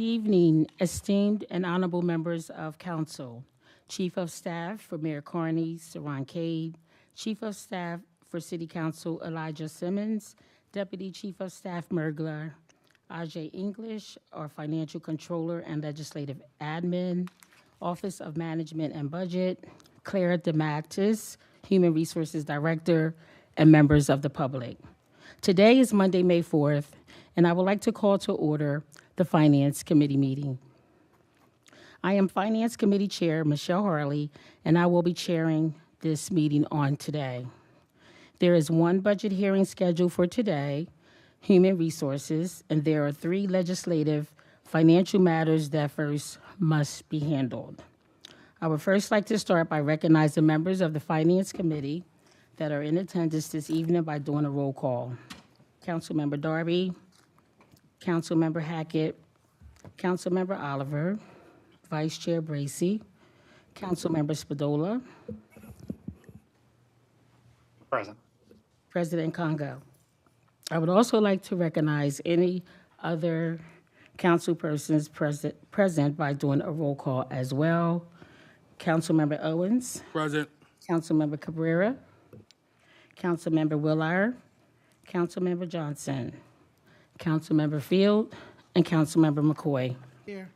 Good evening, esteemed and honorable members of council. Chief of Staff for Mayor Carney, Saran Cade. Chief of Staff for City Council, Elijah Simmons. Deputy Chief of Staff, Mergler. Ajay English, our Financial Controller and Legislative Admin. Office of Management and Budget, Clara DeMattis, Human Resources Director, and members of the public. Today is Monday, May 4th, and I would like to call to order the Finance Committee meeting. I am Finance Committee Chair Michelle Harley, and I will be chairing this meeting on today. There is one budget hearing scheduled for today, Human Resources, and there are 3 legislative financial matters that first must be handled. I would first like to start by recognizing members of the Finance Committee that are in attendance this evening by doing a roll call. Councilmember Darby, Councilmember Hackett, Councilmember Oliver, Vice Chair Bracy, Councilmember Spadola, Present. President Congo. I would also like to recognize any other council persons present by doing a roll call as well. Councilmember Owens, Present. Councilmember Cabrera, Councilmember Willard, Councilmember Johnson, Councilmember Field, and Councilmember McCoy. Here.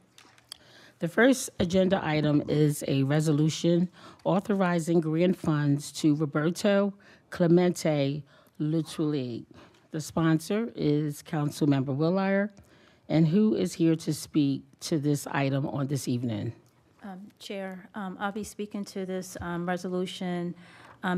The first agenda item is a resolution authorizing grant funds to Roberto Clemente Little League. The sponsor is Councilmember Willard, and who is here to speak to this item on this evening? Chair, I'll be speaking to this resolution.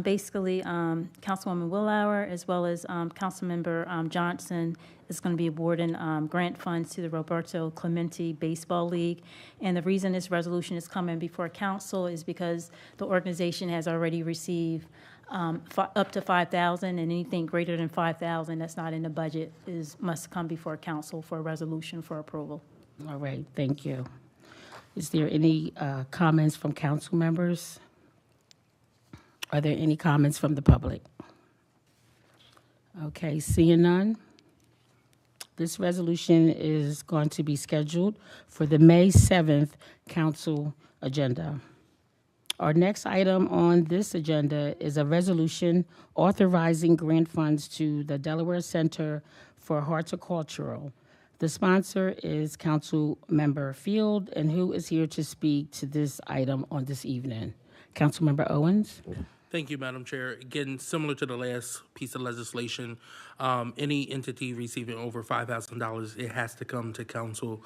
Basically, Councilwoman Willauer as well as Councilmember Johnson is going to be awarding grant funds to the Roberto Clemente Baseball League. And the reason this resolution is coming before council is because the organization has already received up to $5,000, and anything greater than $5,000 that's not in the budget must come before council for a resolution for approval. All right, thank you. Is there any comments from council members? Are there any comments from the public? Okay, seeing none. This resolution is going to be scheduled for the May 7th council agenda. Our next item on this agenda is a resolution authorizing grant funds to the Delaware Center for Horticultural. The sponsor is Councilmember Field, and who is here to speak to this item on this evening? Councilmember Owens? Thank you, Madam Chair. Again, similar to the last piece of legislation, any entity receiving over $5,000, it has to come to council.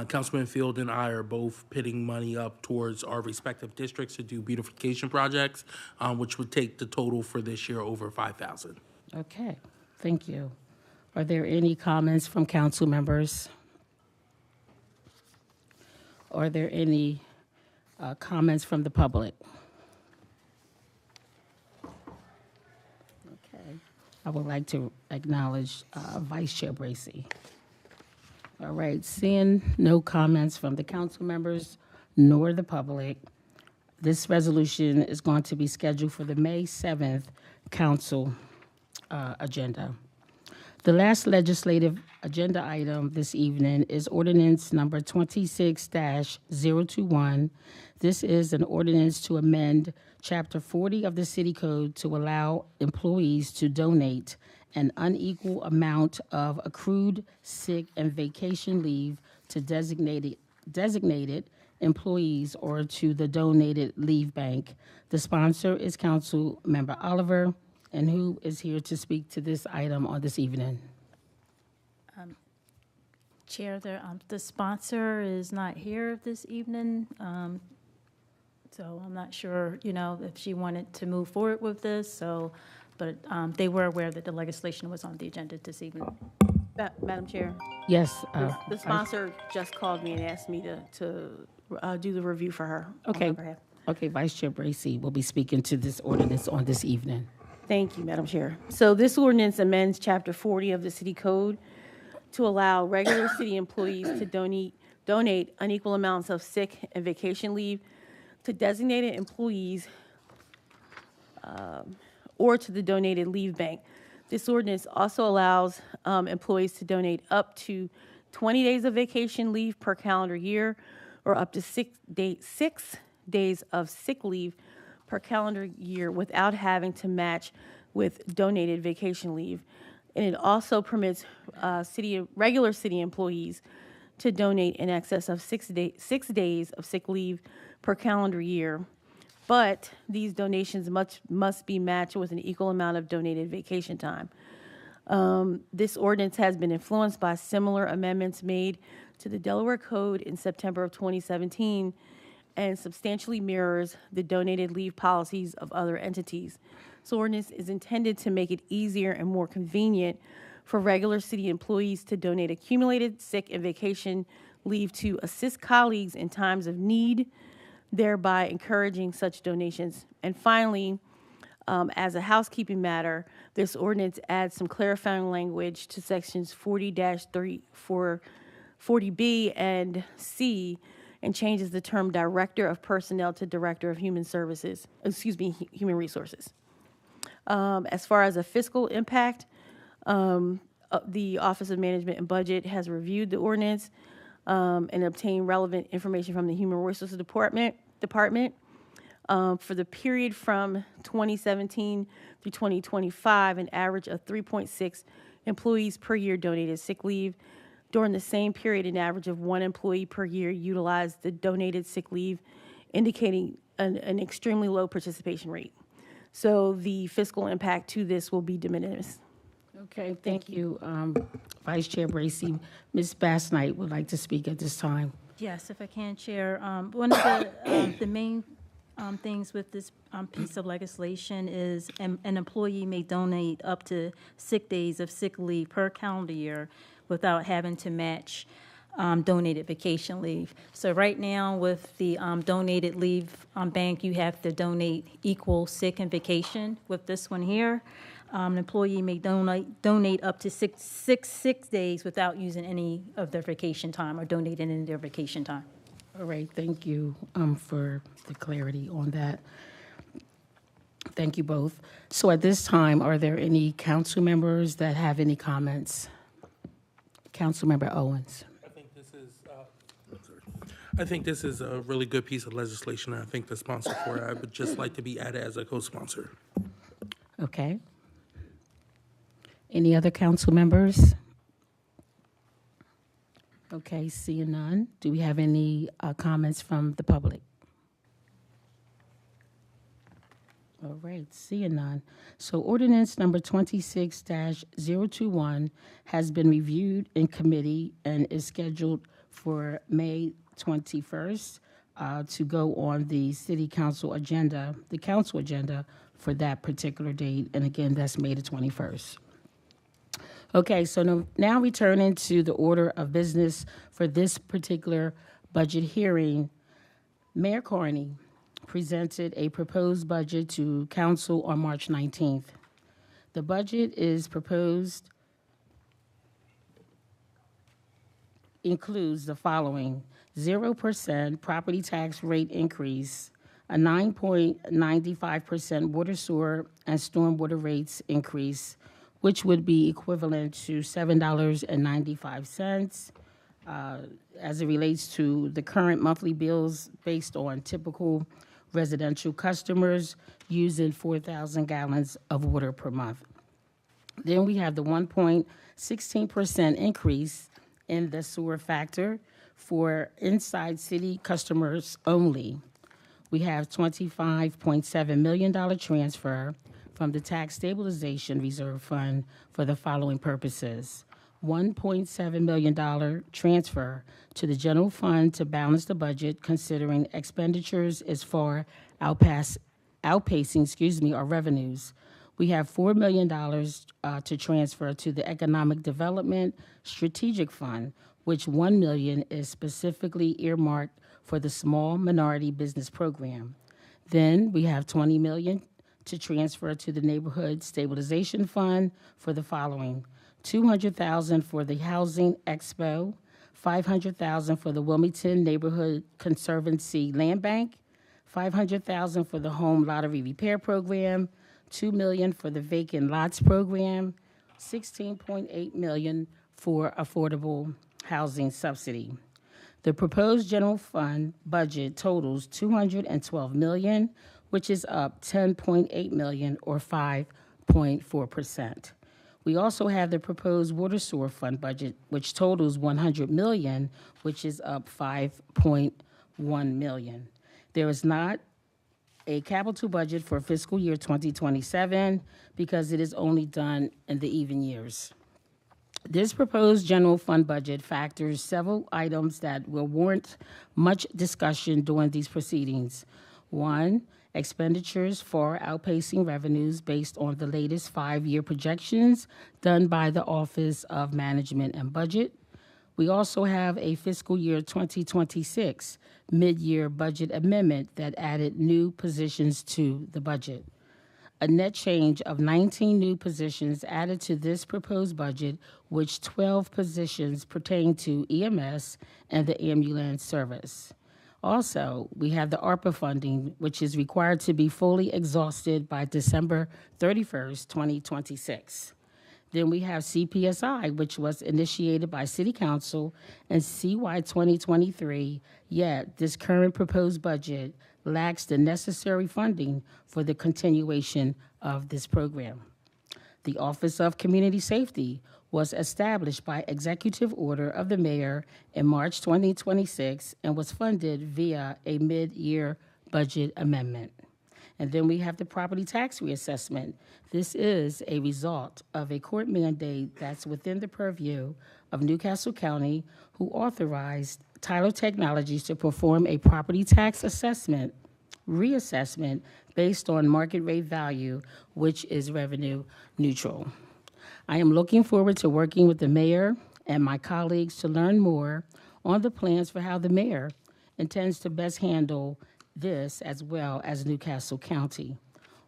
Councilman Field and I are both pitting money up towards our respective districts to do beautification projects, which would take the total for this year over $5,000. Okay, thank you. Are there any comments from council members? Are there any comments from the public? Okay, I would like to acknowledge Vice Chair Bracy. All right, seeing no comments from the council members nor the public, this resolution is going to be scheduled for the May 7th council agenda. The last legislative agenda item this evening is ordinance number 26-021. This is an ordinance to amend Chapter 40 of the City Code to allow employees to donate an unequal amount of accrued sick and vacation leave to designated employees or to the donated leave bank. The sponsor is Councilmember Oliver, and who is here to speak to this item on this evening? Chair, the sponsor is not here this evening, so I'm not sure, if she wanted to move forward with this. But they were aware that the legislation was on the agenda this evening. Madam Chair, Yes. the sponsor just called me and asked me to do the review for her. Okay. On her behalf. Okay, Vice Chair Bracy will be speaking to this ordinance on this evening. Thank you, Madam Chair. So this ordinance amends Chapter 40 of the City Code to allow regular city employees to donate unequal amounts of sick and vacation leave to designated employees or to the donated leave bank. This ordinance also allows employees to donate up to 20 days of vacation leave per calendar year, or up to 6 days of sick leave per calendar year without having to match with donated vacation leave. And it also permits regular city employees to donate in excess of 6 days of sick leave per calendar year. But these donations must be matched with an equal amount of donated vacation time. This ordinance has been influenced by similar amendments made to the Delaware Code in September of 2017 and substantially mirrors the donated leave policies of other entities. This ordinance is intended to make it easier and more convenient for regular city employees to donate accumulated sick and vacation leave to assist colleagues in times of need, thereby encouraging such donations. And finally, as a housekeeping matter, this ordinance adds some clarifying language to sections 40-40B and C, and changes the term Director of Personnel to Director of Human Resources. As far as a fiscal impact, the Office of Management and Budget has reviewed the ordinance and obtained relevant information from the Human Resources Department. For the period from 2017 through 2025, an average of 3.6 employees per year donated sick leave. During the same period, an average of 1 employee per year utilized the donated sick leave, indicating an extremely low participation rate. So the fiscal impact to this will be de minimis. Okay, thank you, Vice Chair Bracy. Ms. Bass Knight would like to speak at this time. Yes, if I can, Chair. One of the main things with this piece of legislation is an employee may donate up to 6 days of sick leave per calendar year without having to match donated vacation leave. So right now with the donated leave bank, you have to donate equal sick and vacation. With this one here, an employee may donate up to six days without using any of their vacation time or donating any of their vacation time. All right, thank you for the clarity on that. Thank you both. So at this time, are there any council members that have any comments? Councilmember Owens. I think this is a really good piece of legislation. I think the sponsor for it, I would just like to be added as a co-sponsor. Okay. Any other council members? Okay, seeing none. Do we have any comments from the public? All right, seeing none. So ordinance number 26-021 has been reviewed in committee and is scheduled for May 21st to go on the city council agenda, the council agenda for that particular date. And again, that's May the 21st. Okay, so now returning to the order of business for this particular budget hearing, Mayor Carney presented a proposed budget to council on March 19th. The budget is proposed, includes the following: 0% property tax rate increase, a 9.95% water, sewer, and stormwater rates increase, which would be equivalent to $7.95 as it relates to the current monthly bills based on typical residential customers using 4,000 gallons of water per month. Then we have the 1.16% increase in the sewer factor for inside city customers only. We have $25.7 million transfer from the Tax Stabilization Reserve Fund for the following purposes: $1.7 million transfer to the general fund to balance the budget, considering expenditures as far outpacing our revenues. We have $4 million to transfer to the Economic Development Strategic Fund, which $1 million is specifically earmarked for the Small Minority Business Program. Then we have $20 million to transfer to the Neighborhood Stabilization Fund for the following: $200,000 for the Housing Expo, $500,000 for the Wilmington Neighborhood Conservancy Land Bank, $500,000 for the Home Lottery Repair Program, $2 million for the Vacant Lots Program, $16.8 million for affordable housing subsidy. The proposed general fund budget totals $212 million, which is up $10.8 million or 5.4%. We also have the proposed water sewer fund budget, which totals $100 million, which is up $5.1 million. There is not a capital budget for fiscal year 2027 because it is only done in the even years. This proposed general fund budget factors several items that will warrant much discussion during these proceedings. One, expenditures far outpacing revenues based on the latest 5-year projections done by the Office of Management and Budget. We also have a fiscal year 2026 mid-year budget amendment that added new positions to the budget. A net change of 19 new positions added to this proposed budget, which 12 positions pertain to EMS and the ambulance service. Also, we have the ARPA funding, which is required to be fully exhausted by December 31st, 2026. Then we have CPSI, which was initiated by City Council in CY 2023, yet this current proposed budget lacks the necessary funding for the continuation of this program. The Office of Community Safety was established by executive order of the mayor in March 2026 and was funded via a mid-year budget amendment. And then we have the property tax reassessment. This is a result of a court mandate that's within the purview of Newcastle County, who authorized Tyler Technologies to perform a property tax reassessment based on market rate value, which is revenue neutral. I am looking forward to working with the mayor and my colleagues to learn more on the plans for how the mayor intends to best handle this, as well as Newcastle County,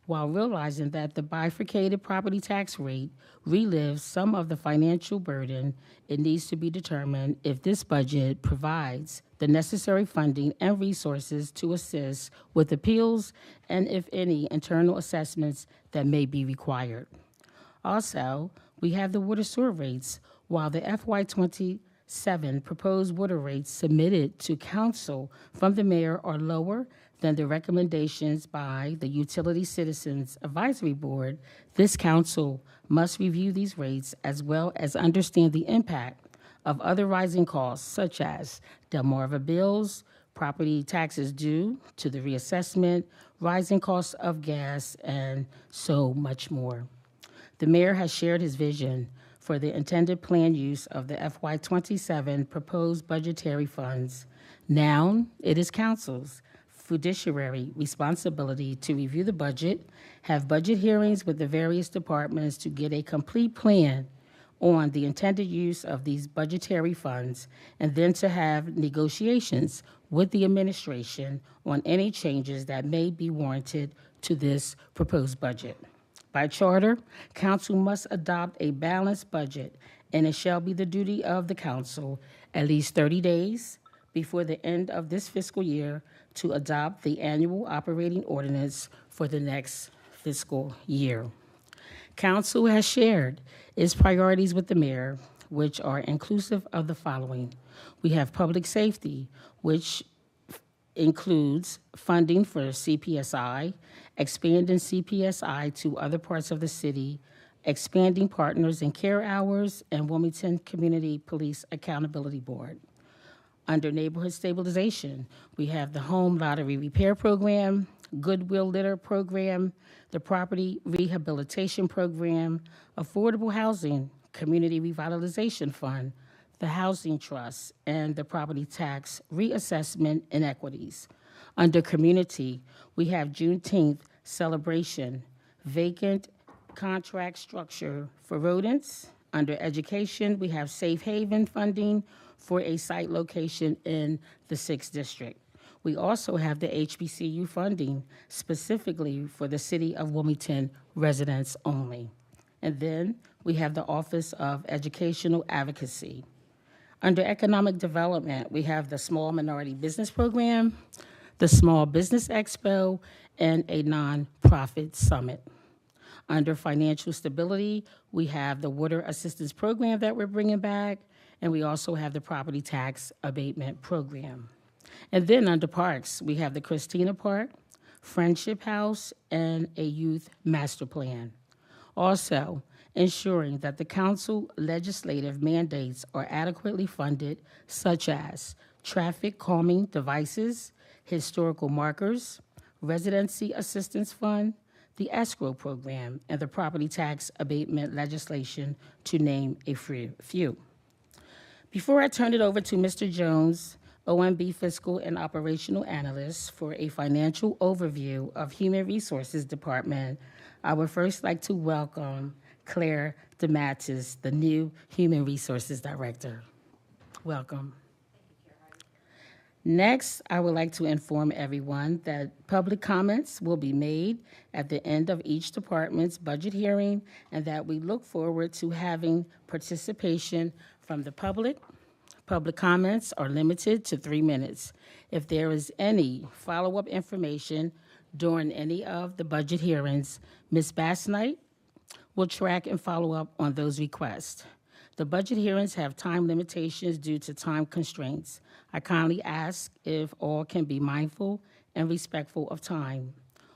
while realizing that the bifurcated property tax rate relives some of the financial burden. It needs to be determined if this budget provides the necessary funding and resources to assist with appeals and if any internal assessments that may be required. Also, we have the water sewer rates. While the FY27 proposed water rates submitted to council from the mayor are lower than the recommendations by the Utility Citizens Advisory Board, this council must review these rates as well as understand the impact of other rising costs such as Delmarva bills, property taxes due to the reassessment, rising costs of gas, and so much more. The mayor has shared his vision for the intended planned use of the FY27 proposed budgetary funds. Now, it is council's fiduciary responsibility to review the budget, have budget hearings with the various departments to get a complete plan on the intended use of these budgetary funds, and then to have negotiations with the administration on any changes that may be warranted to this proposed budget. By charter, council must adopt a balanced budget, and it shall be the duty of the council at least 30 days before the end of this fiscal year to adopt the annual operating ordinance for the next fiscal year. Council has shared its priorities with the mayor, which are inclusive of the following. We have public safety, which includes funding for CPSI, expanding CPSI to other parts of the city, expanding partners in care hours, and Wilmington Community Police Accountability Board. Under neighborhood stabilization, we have the home lottery repair program, Goodwill litter program, the property rehabilitation program, affordable housing, community revitalization fund, the housing trust, and the property tax reassessment inequities. Under community, we have Juneteenth celebration, vacant contract structure for rodents. Under education, we have safe haven funding for a site location in the 6th District. We also have the HBCU funding specifically for the City of Wilmington residents only. And then we have the Office of Educational Advocacy. Under economic development, we have the Small Minority Business Program, the Small Business Expo, and a nonprofit summit. Under financial stability, we have the Water Assistance Program that we're bringing back, And we also have the property tax abatement program. And then under parks, we have the Christina Park, Friendship House, and a youth master plan. Also, ensuring that the council legislative mandates are adequately funded, such as traffic calming devices, historical markers, residency assistance fund, the escrow program, and the property tax abatement legislation, to name a few. Before I turn it over to Mr. Jones, OMB Fiscal and Operational Analyst, for a financial overview of Human Resources Department, I would first like to welcome Claire DeMattis, the new Human Resources Director. Welcome. Next, I would like to inform everyone that public comments will be made at the end of each department's budget hearing, and that we look forward to having participation from the public. Public comments are limited to 3 minutes. If there is any follow-up information during any of the budget hearings, Ms. Bassnight will track and follow up on those requests. The budget hearings have time limitations due to time constraints. I kindly ask if all can be mindful and respectful of time.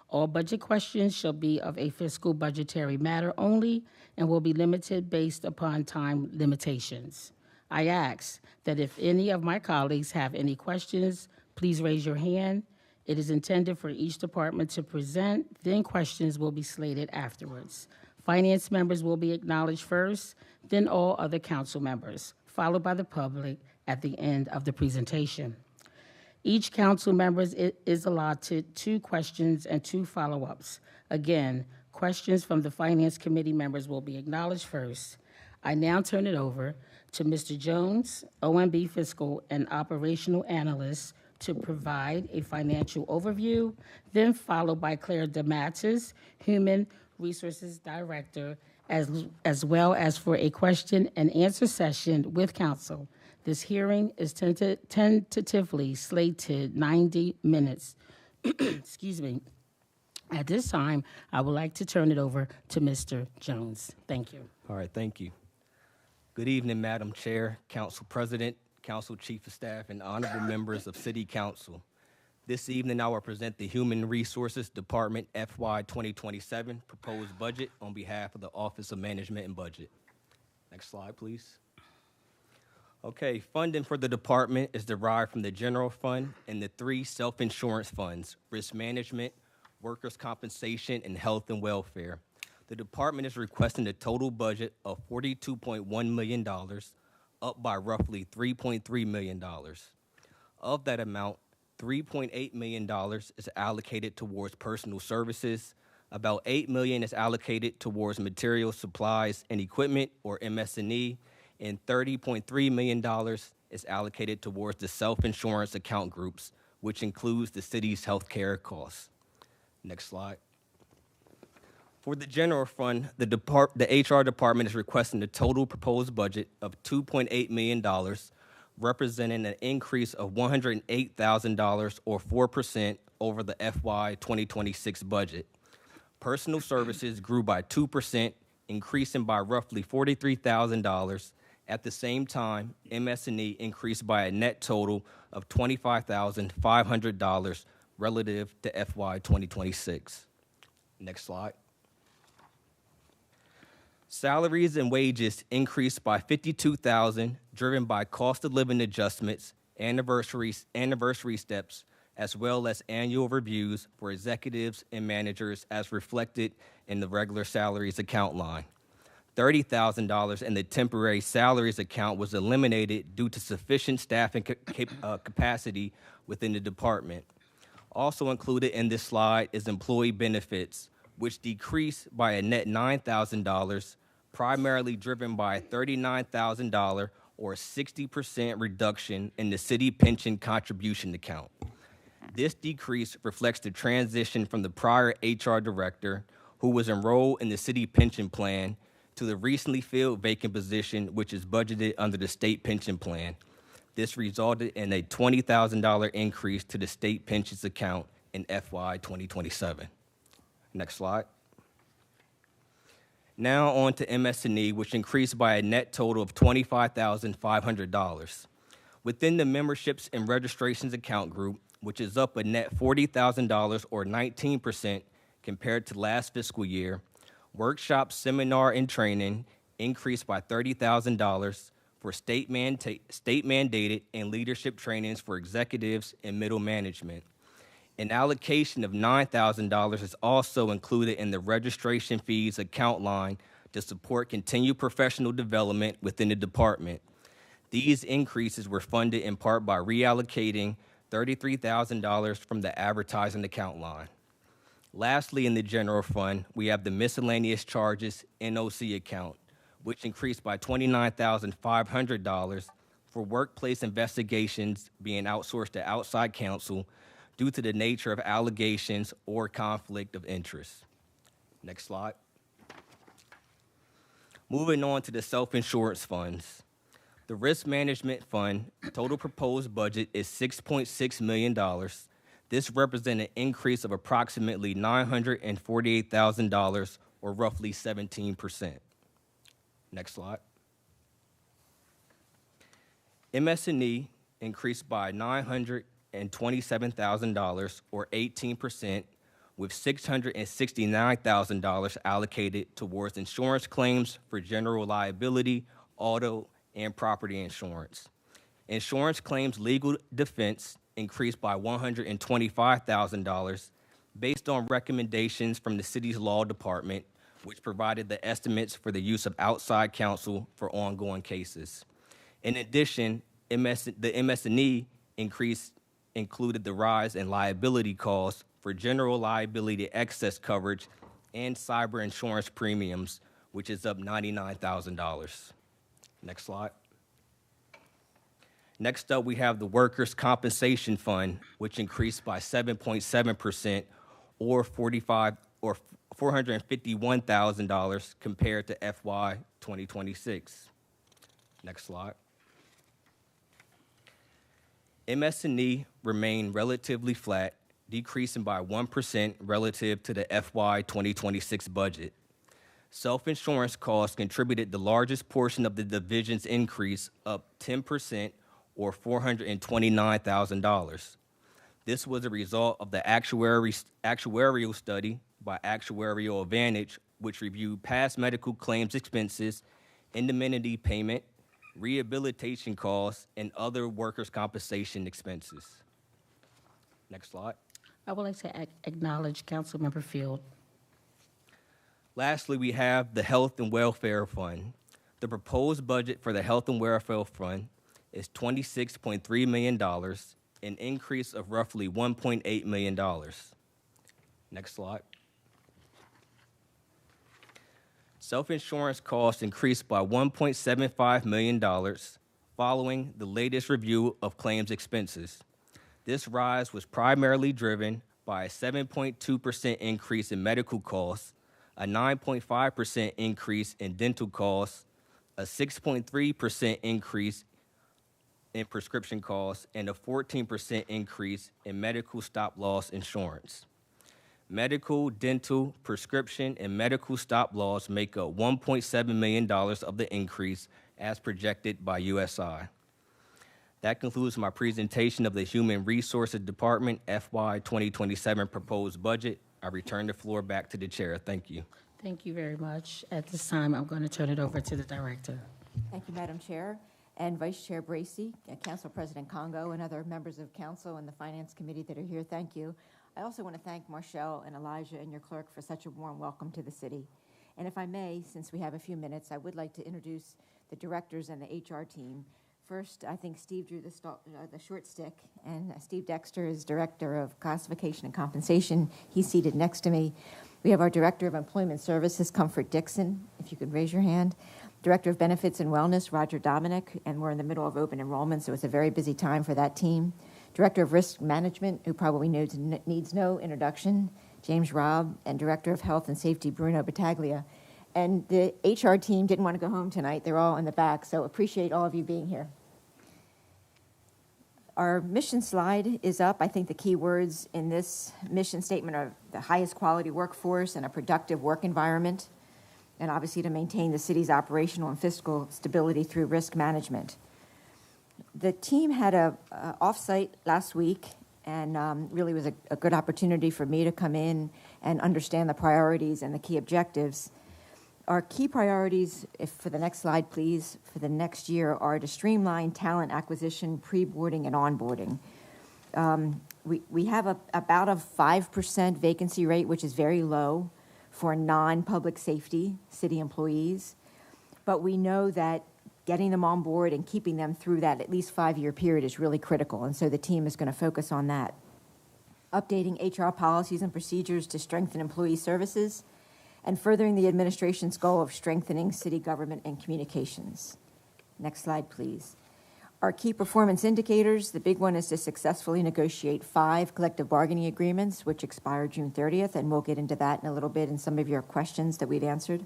All budget questions shall be of a fiscal budgetary matter only and will be limited based upon time limitations. I ask that if any of my colleagues have any questions, please raise your hand. It is intended for each department to present, then questions will be slated afterwards. Finance members will be acknowledged first, then all other council members, followed by the public at the end of the presentation. Each council member is allotted 2 questions and 2 follow-ups. Again, questions from the Finance Committee members will be acknowledged first. I now turn it over to Mr. Jones, OMB Fiscal and Operational Analyst, to provide a financial overview, then followed by Claire DeMattis, Human Resources Director, as well as for a question and answer session with council. This hearing is tentatively slated 90 minutes. Excuse me. At this time, I would like to turn it over to Mr. Jones. Thank you. All right, thank you. Good evening, Madam Chair, Council President, Council Chief of Staff, and honorable members of City Council. This evening, I will present the Human Resources Department FY 2027 proposed budget on behalf of the Office of Management and Budget. Next slide, please. Okay, funding for the department is derived from the general fund and the 3 self-insurance funds: risk management, workers' compensation, and health and welfare. The department is requesting a total budget of $42.1 million, up by roughly $3.3 million. Of that amount, $3.8 million is allocated towards personal services, about $8 million is allocated towards materials, supplies, and equipment, or MS&E, and $30.3 million is allocated towards the self-insurance account groups, which includes the city's healthcare costs. Next slide. For the general fund, the HR department is requesting a total proposed budget of $2.8 million, representing an increase of $108,000 or 4% over the FY 2026 budget. Personal services grew by 2%, increasing by roughly $43,000. At the same time, MS&E increased by a net total of $25,500 relative to FY 2026. Next slide. Salaries and wages increased by $52,000, driven by cost of living adjustments, anniversary steps, as well as annual reviews for executives and managers as reflected in the regular salaries account line. $30,000 in the temporary salaries account was eliminated due to sufficient staffing capacity within the department. Also included in this slide is employee benefits, which decreased by a net $9,000, primarily driven by a $39,000 or 60% reduction in the city pension contribution account. This decrease reflects the transition from the prior HR director, who was enrolled in the city pension plan, to the recently filled vacant position, which is budgeted under the state pension plan. This resulted in a $20,000 increase to the state pensions account in FY 2027. Next slide. Now on to MS&E, which increased by a net total of $25,500. Within the memberships and registrations account group, which is up a net $40,000 or 19% compared to last fiscal year, workshop, seminar, and training increased by $30,000 for state-mandated and leadership trainings for executives and middle management. An allocation of $9,000 is also included in the registration fees account line to support continued professional development within the department. These increases were funded in part by reallocating $33,000 from the advertising account line. Lastly, in the general fund, we have the miscellaneous charges NOC account, which increased by $29,500 for workplace investigations being outsourced to outside counsel due to the nature of allegations or conflict of interest. Next slide. Moving on to the self-insurance funds. The risk management fund total proposed budget is $6.6 million. This represents an increase of approximately $948,000 or roughly 17%. Next slide. MS&E increased by $927,000 or 18%, with $669,000 allocated towards insurance claims for general liability, auto, and property insurance. Insurance claims legal defense increased by $125,000 based on recommendations from the city's law department, which provided the estimates for the use of outside counsel for ongoing cases. In addition, the MS&E increase included the rise in liability costs for general liability excess coverage and cyber insurance premiums, which is up $99,000. Next slide. Next up, we have the Workers' Compensation Fund, which increased by 7.7% or $451,000 compared to FY 2026. Next slide. MS&E remained relatively flat, decreasing by 1% relative to the FY 2026 budget. Self-insurance costs contributed the largest portion of the division's increase, up 10% or $429,000. This was a result of the actuarial study by Actuarial Advantage, which reviewed past medical claims expenses, indemnity payment, rehabilitation costs, and other workers' compensation expenses. Next slide. I would like to acknowledge Councilmember Field. Lastly, we have the Health and Welfare Fund. The proposed budget for the Health and Welfare Fund is $26.3 million, an increase of roughly $1.8 million. Next slide. Self-insurance costs increased by $1.75 million following the latest review of claims expenses. This rise was primarily driven by a 7.2% increase in medical costs, a 9.5% increase in dental costs, a 6.3% increase in prescription costs, and a 14% increase in medical stop-loss insurance. Medical, dental, prescription, and medical stop-loss make up $1.7 million of the increase as projected by USI. That concludes my presentation of the Human Resources Department FY 2027 proposed budget. I return the floor back to the chair. Thank you. Thank you very much. At this time, I'm going to turn it over to the director. Thank you, Madam Chair, and Vice Chair Bracy, Council President Congo, and other members of council and the Finance Committee that are here. Thank you. I also want to thank Marshall and Elijah and your clerk for such a warm welcome to the city. And if I may, since we have a few minutes, I would like to introduce the directors and the HR team. First, I think Steve drew the short stick, and Steve Dexter is Director of Classification and Compensation. He's seated next to me. We have our Director of Employment Services, Comfort Dixon, if you could raise your hand. Director of Benefits and Wellness, Roger Dominic, and we're in the middle of open enrollment, so it's a very busy time for that team. Director of Risk Management, who probably needs no introduction, James Robb, and Director of Health and Safety, Bruno Battaglia. And the HR team didn't want to go home tonight. They're all in the back, so appreciate all of you being here. Our mission slide is up. I think the key words in this mission statement are the highest quality workforce and a productive work environment. and obviously to maintain the city's operational and fiscal stability through risk management. The team had a offsite last week, and really was a good opportunity for me to come in and understand the priorities and the key objectives. Our key priorities, if for the next slide, please, for the next year are to streamline talent acquisition, pre-boarding, and onboarding. We have about a 5% vacancy rate, which is very low for non-public safety city employees. But we know that getting them on board and keeping them through that at least 5-year period is really critical, and so the team is going to focus on that. Updating HR policies and procedures to strengthen employee services, and furthering the administration's goal of strengthening city government and communications. Next slide, please. Our key performance indicators, the big one is to successfully negotiate 5 collective bargaining agreements, which expire June 30th, and we'll get into that in a little bit in some of your questions that we've answered.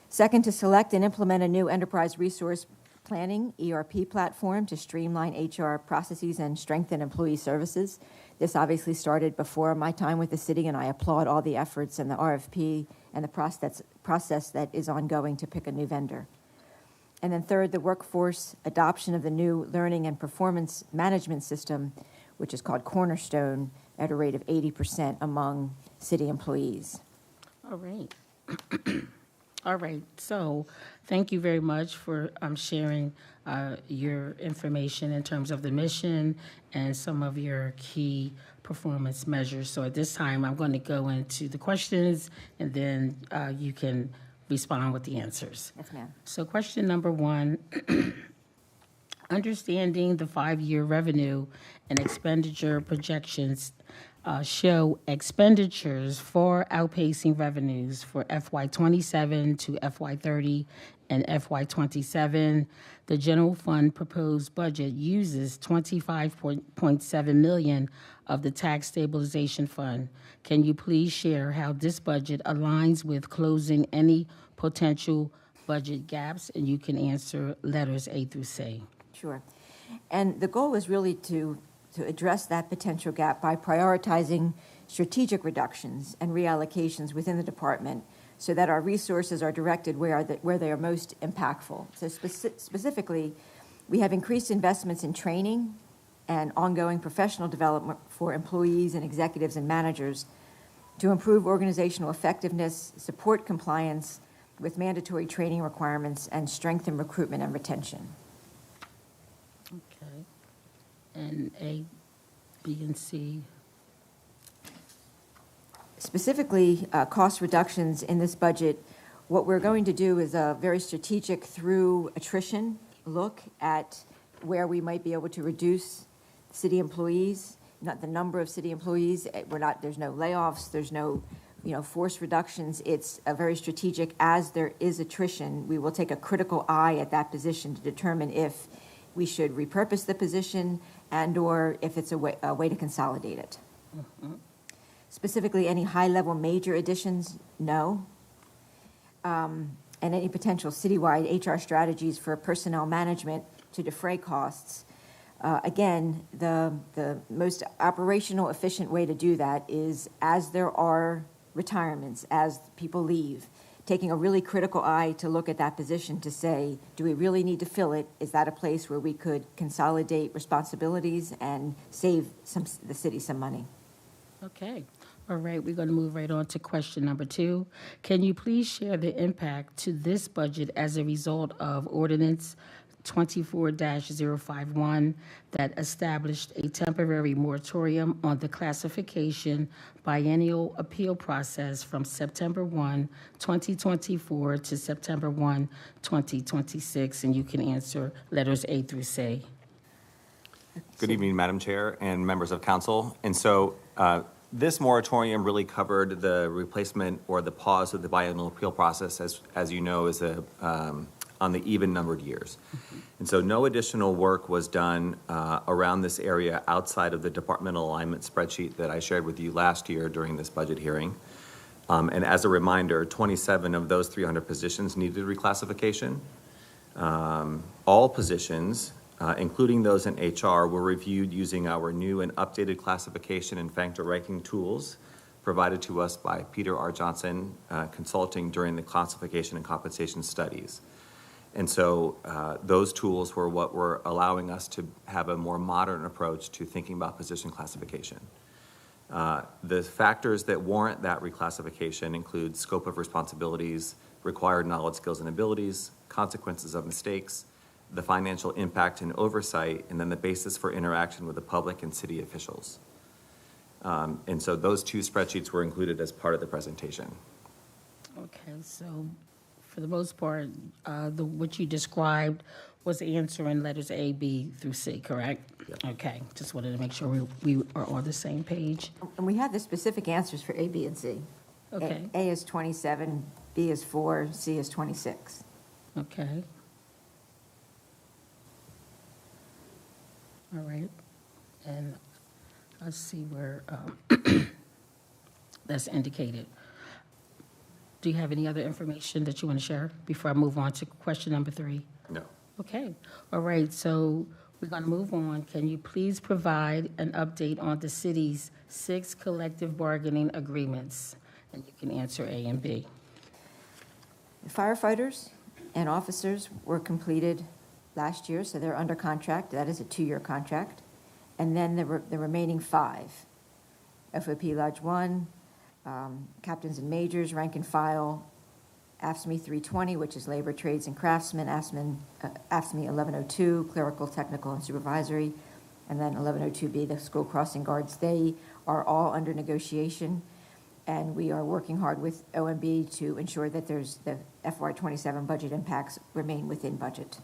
Second, to select and implement a new enterprise resource planning, ERP platform to streamline HR processes and strengthen employee services. This obviously started before my time with the city, and I applaud all the efforts and the RFP and the process that is ongoing to pick a new vendor. And then third, the workforce adoption of the new learning and performance management system, which is called Cornerstone, at a rate of 80% among city employees. All right. All right, so thank you very much for sharing your information in terms of the mission and some of your key performance measures. So at this time, I'm going to go into the questions, and then you can respond with the answers. Yes, ma'am. So question number 1, understanding the 5-year revenue and expenditure projections show expenditures far outpacing revenues for FY27 to FY30 and FY27. The general fund proposed budget uses $25.7 million of the tax stabilization fund. Can you please share how this budget aligns with closing any potential budget gaps? And you can answer letters A through C. Sure. And the goal is really to address that potential gap by prioritizing strategic reductions and reallocations within the department so that our resources are directed where they are most impactful. So specifically, we have increased investments in training and ongoing professional development for employees and executives and managers to improve organizational effectiveness, support compliance with mandatory training requirements, and strengthen recruitment and retention. Okay. And A, B, and C. Specifically, cost reductions in this budget, what we're going to do is a very strategic through attrition look at where we might be able to reduce city employees, not the number of city employees. There's no layoffs, there's no forced reductions. It's a very strategic. As there is attrition, we will take a critical eye at that position to determine if we should repurpose the position and or if it's a way to consolidate it. Mm-hmm. Specifically, any high-level major additions, no. And any potential citywide HR strategies for personnel management to defray costs. Again, the most operational efficient way to do that is as there are retirements, as people leave, taking a really critical eye to look at that position to say, do we really need to fill it? Is that a place where we could consolidate responsibilities and save the city some money? Okay. All right, we're going to move right on to question number 2. Can you please share the impact to this budget as a result of Ordinance 24-051 that established a temporary moratorium on the classification biennial appeal process from September 1, 2024 to September 1, 2026? And you can answer letters A through C. Good evening, Madam Chair and members of council. And so this moratorium really covered the replacement or the pause of the biennial appeal process, as you know, is on the even-numbered years. Mm-hmm. And so no additional work was done around this area outside of the departmental alignment spreadsheet that I shared with you last year during this budget hearing. And as a reminder, 27 of those 300 positions needed reclassification. All positions, including those in HR, were reviewed using our new and updated classification and factor ranking tools provided to us by Peter R. Johnson Consulting during the classification and compensation studies. And so those tools were what were allowing us to have a more modern approach to thinking about position classification. The factors that warrant that reclassification include scope of responsibilities, required knowledge, skills, and abilities, consequences of mistakes, the financial impact and oversight, and then the basis for interaction with the public and city officials. And so those two spreadsheets were included as part of the presentation. Okay, so for the most part, what you described was answering letters A, B through C, correct? Yeah. Okay, just wanted to make sure we are on the same page. And we have the specific answers for A, B, and C. Okay. A is 27, B is 4, C is 26. Okay. All right, and let's see where that's indicated. Do you have any other information that you want to share before I move on to question number 3? No. Okay, all right, so we're going to move on. Can you please provide an update on the city's 6 collective bargaining agreements? And you can answer A and B. Firefighters and officers were completed last year, so they're under contract. That is a 2-year contract. And then the remaining 5, FOP Lodge 1, captains and majors, rank and file, AFSCME 320, which is labor, trades, and craftsmen, AFSCME 1102, clerical, technical, and supervisory, and then 1102B, the school crossing guards. They are all under negotiation, and we are working hard with OMB to ensure that the FY27 budget impacts remain within budget.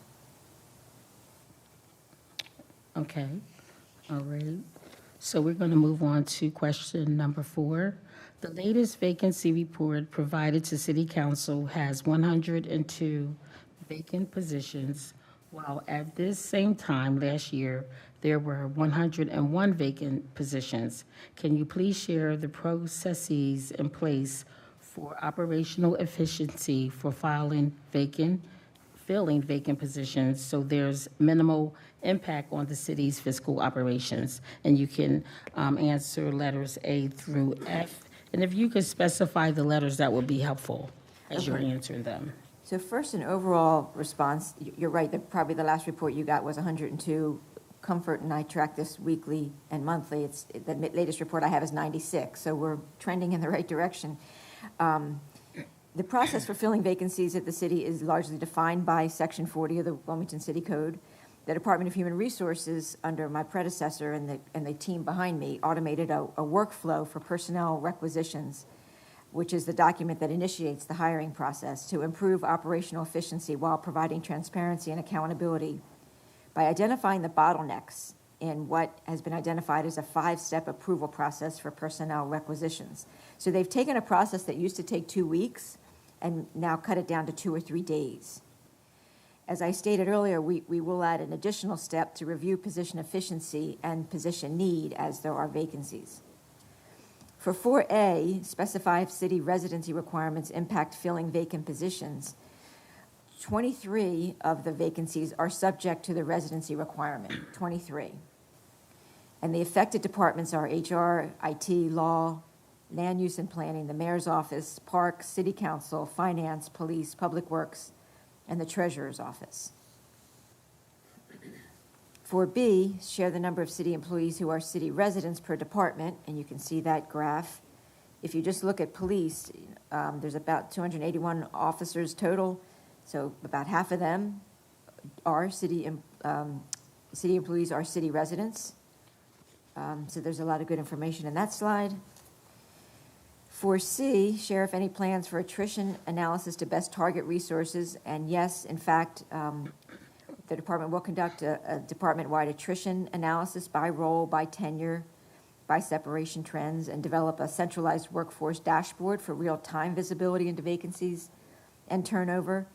Okay, all right. So we're going to move on to question number 4. The latest vacancy report provided to City Council has 102 vacant positions, while at this same time last year, there were 101 vacant positions. Can you please share the processes in place for operational efficiency for filling vacant positions so there's minimal impact on the city's fiscal operations? And you can answer letters A through F. And if you could specify the letters, that would be helpful as you're answering them. So first, an overall response, you're right, probably the last report you got was 102. Comfort and I track this weekly and monthly. The latest report I have is 96, so we're trending in the right direction. The process for filling vacancies at the city is largely defined by Section 40 of the Wilmington City Code. The Department of Human Resources, under my predecessor and the team behind me, automated a workflow for personnel requisitions, which is the document that initiates the hiring process to improve operational efficiency while providing transparency and accountability by identifying the bottlenecks in what has been identified as a 5-step approval process for personnel requisitions. So they've taken a process that used to take 2 weeks and now cut it down to 2 or 3 days. As I stated earlier, we will add an additional step to review position efficiency and position need as there are vacancies. For 4A, specify if city residency requirements impact filling vacant positions. 23 of the vacancies are subject to the residency requirement, 23. And the affected departments are HR, IT, law, land use and planning, the mayor's office, parks, city council, finance, police, public works, and the treasurer's office. For B, share the number of city employees who are city residents per department, and you can see that graph. If you just look at police, there's about 281 officers total, so about half of them are city employees are city residents. So there's a lot of good information in that slide. For C, share if any plans for attrition analysis to best target resources. And yes, in fact, the department will conduct a department-wide attrition analysis by role, by tenure, by separation trends, and develop a centralized workforce dashboard for real-time visibility into vacancies and turnover,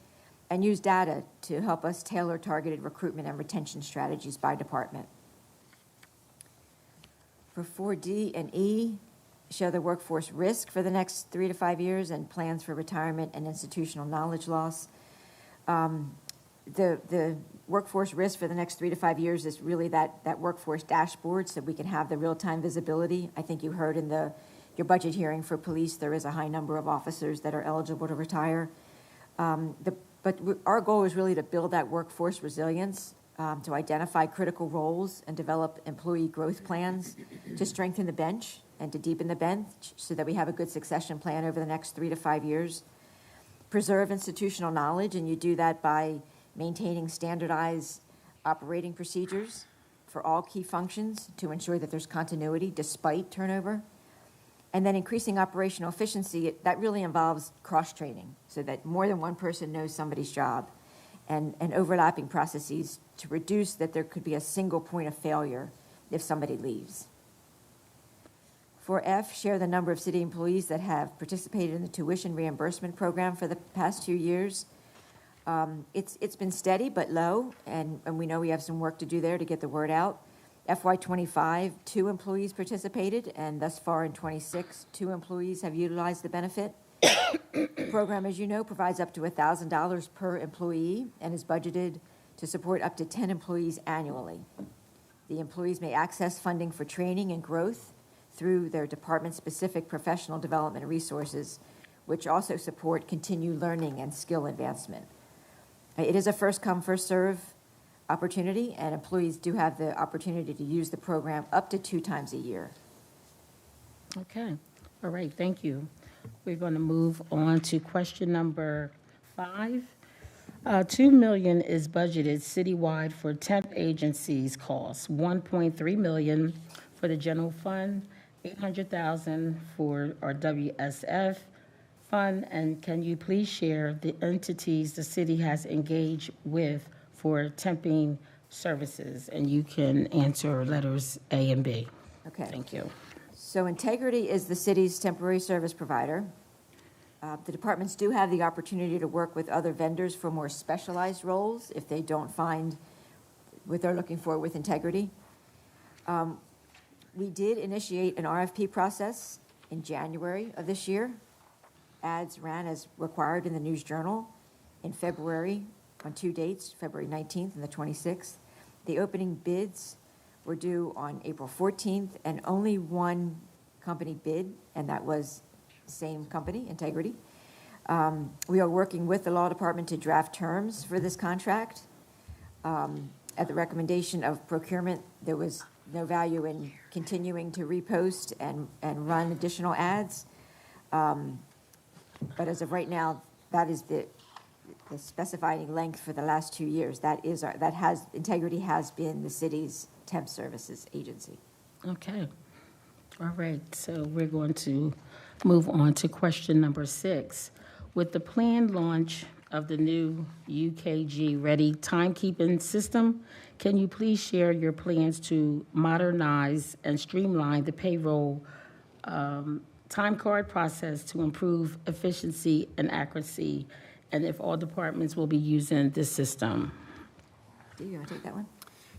and use data to help us tailor targeted recruitment and retention strategies by department. For 4D and E, show the workforce risk for the next 3 to 5 years and plans for retirement and institutional knowledge loss. The workforce risk for the next 3 to 5 years is really that workforce dashboard so we can have the real-time visibility. I think you heard in the your budget hearing for police, there is a high number of officers that are eligible to retire. Our goal is really to build that workforce resilience, to identify critical roles and develop employee growth plans to strengthen the bench and to deepen the bench so that we have a good succession plan over the next 3 to 5 years. Preserve institutional knowledge, and you do that by maintaining standardized operating procedures for all key functions to ensure that there's continuity despite turnover. And then increasing operational efficiency, that really involves cross-training so that more than one person knows somebody's job, and overlapping processes to reduce that there could be a single point of failure if somebody leaves. For F, share the number of city employees that have participated in the tuition reimbursement program for the past 2 years. It's been steady but low, and we know we have some work to do there to get the word out. FY25, 2 employees participated, and thus far in 26, 2 employees have utilized the benefit. The program, as you know, provides up to $1,000 per employee and is budgeted to support up to 10 employees annually. The employees may access funding for training and growth through their department-specific professional development resources, which also support continued learning and skill advancement. It is a first-come, first-serve opportunity, and employees do have the opportunity to use the program up to 2 times a year. Okay, all right, thank you. We're going to move on to question number 5. $2 million is budgeted citywide for temp agencies costs, $1.3 million for the general fund, $800,000 for our WSF fund, and can you please share the entities the city has engaged with for temping services? And you can answer letters A and B. Okay. Thank you. So Integrity is the city's temporary service provider. The departments do have the opportunity to work with other vendors for more specialized roles if they don't find what they're looking for with Integrity. We did initiate an RFP process in January of this year. Ads ran as required in the News Journal in February on 2 dates, February 19th and the 26th. The opening bids were due on April 14th, and only one company bid, and that was the same company, Integrity. We are working with the law department to draft terms for this contract. At the recommendation of procurement, there was no value in continuing to repost and run additional ads. But as of right now, that is the specifying length for the last 2 years. Integrity has been the city's temp services agency. Okay. All right, so we're going to move on to question number 6. With the planned launch of the new UKG-ready timekeeping system, can you please share your plans to modernize and streamline the payroll time card process to improve efficiency and accuracy, and if all departments will be using this system? Do you want to take that one?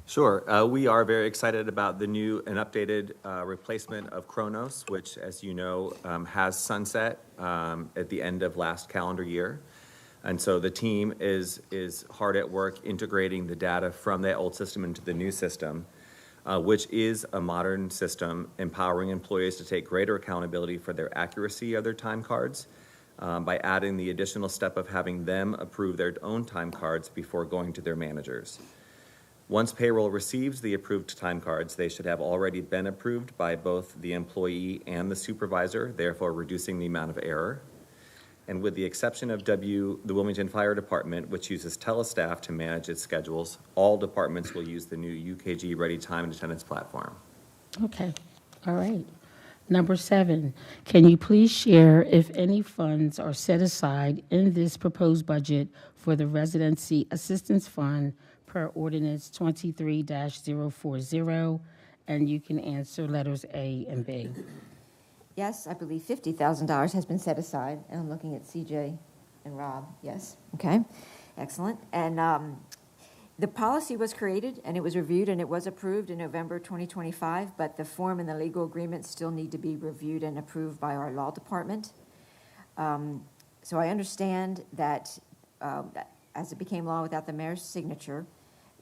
Sure. We are very excited about the new and updated replacement of Kronos, which, as you know, has sunset at the end of last calendar year. And so the team is hard at work integrating the data from that old system into the new system, which is a modern system empowering employees to take greater accountability for their accuracy of their time cards by adding the additional step of having them approve their own time cards before going to their managers. Once payroll receives the approved time cards, they should have already been approved by both the employee and the supervisor, therefore reducing the amount of error. And with the exception of the Wilmington Fire Department, which uses telestaff to manage its schedules, all departments will use the new UKG Ready Time and Attendance platform. Okay, all right. Number 7, can you please share if any funds are set aside in this proposed budget for the Residency Assistance Fund per Ordinance 23-040, and you can answer letters A and B. Yes, I believe $50,000 has been set aside, and I'm looking at CJ and Rob. Yes, okay, excellent. And the policy was created, and it was reviewed, and it was approved in November 2025, but the form and the legal agreements still need to be reviewed and approved by our law department. So I understand that as it became law without the mayor's signature,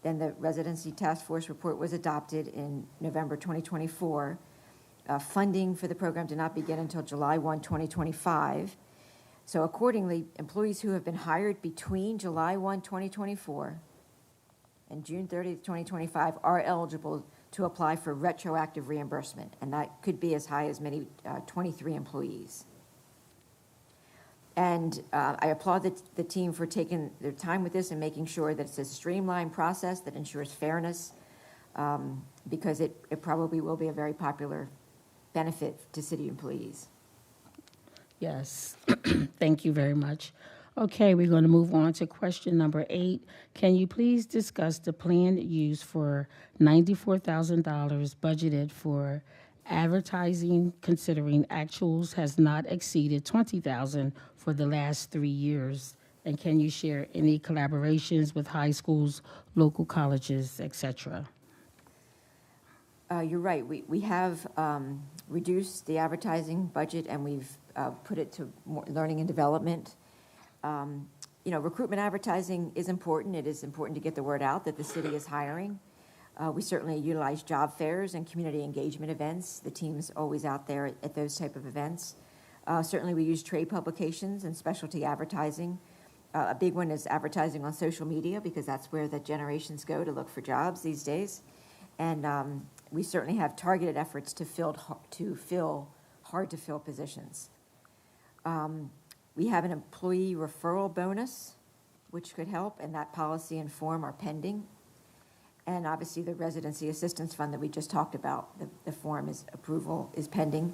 then the Residency Task Force report was adopted in November 2024, funding for the program did not begin until July 1, 2025. So accordingly, employees who have been hired between July 1, 2024 and June 30th, 2025 are eligible to apply for retroactive reimbursement, and that could be as high as 23 employees. And I applaud the team for taking their time with this and making sure that it's a streamlined process that ensures fairness, because it probably will be a very popular benefit to city employees. Yes, thank you very much. Okay, we're going to move on to question number 8. Can you please discuss the planned use for $94,000 budgeted for advertising, considering actuals has not exceeded $20,000 for the last 3 years? And can you share any collaborations with high schools, local colleges, et cetera? You're right. We have reduced the advertising budget, and we've put it to more learning and development. Recruitment advertising is important. It is important to get the word out that the city is hiring. We certainly utilize job fairs and community engagement events. The team's always out there at those type of events. Certainly, we use trade publications and specialty advertising. A big one is advertising on social media, because that's where the generations go to look for jobs these days. And we certainly have targeted efforts to fill hard-to-fill positions. We have an employee referral bonus, which could help, and that policy and form are pending. And obviously, the residency assistance fund that we just talked about, the form approval is pending.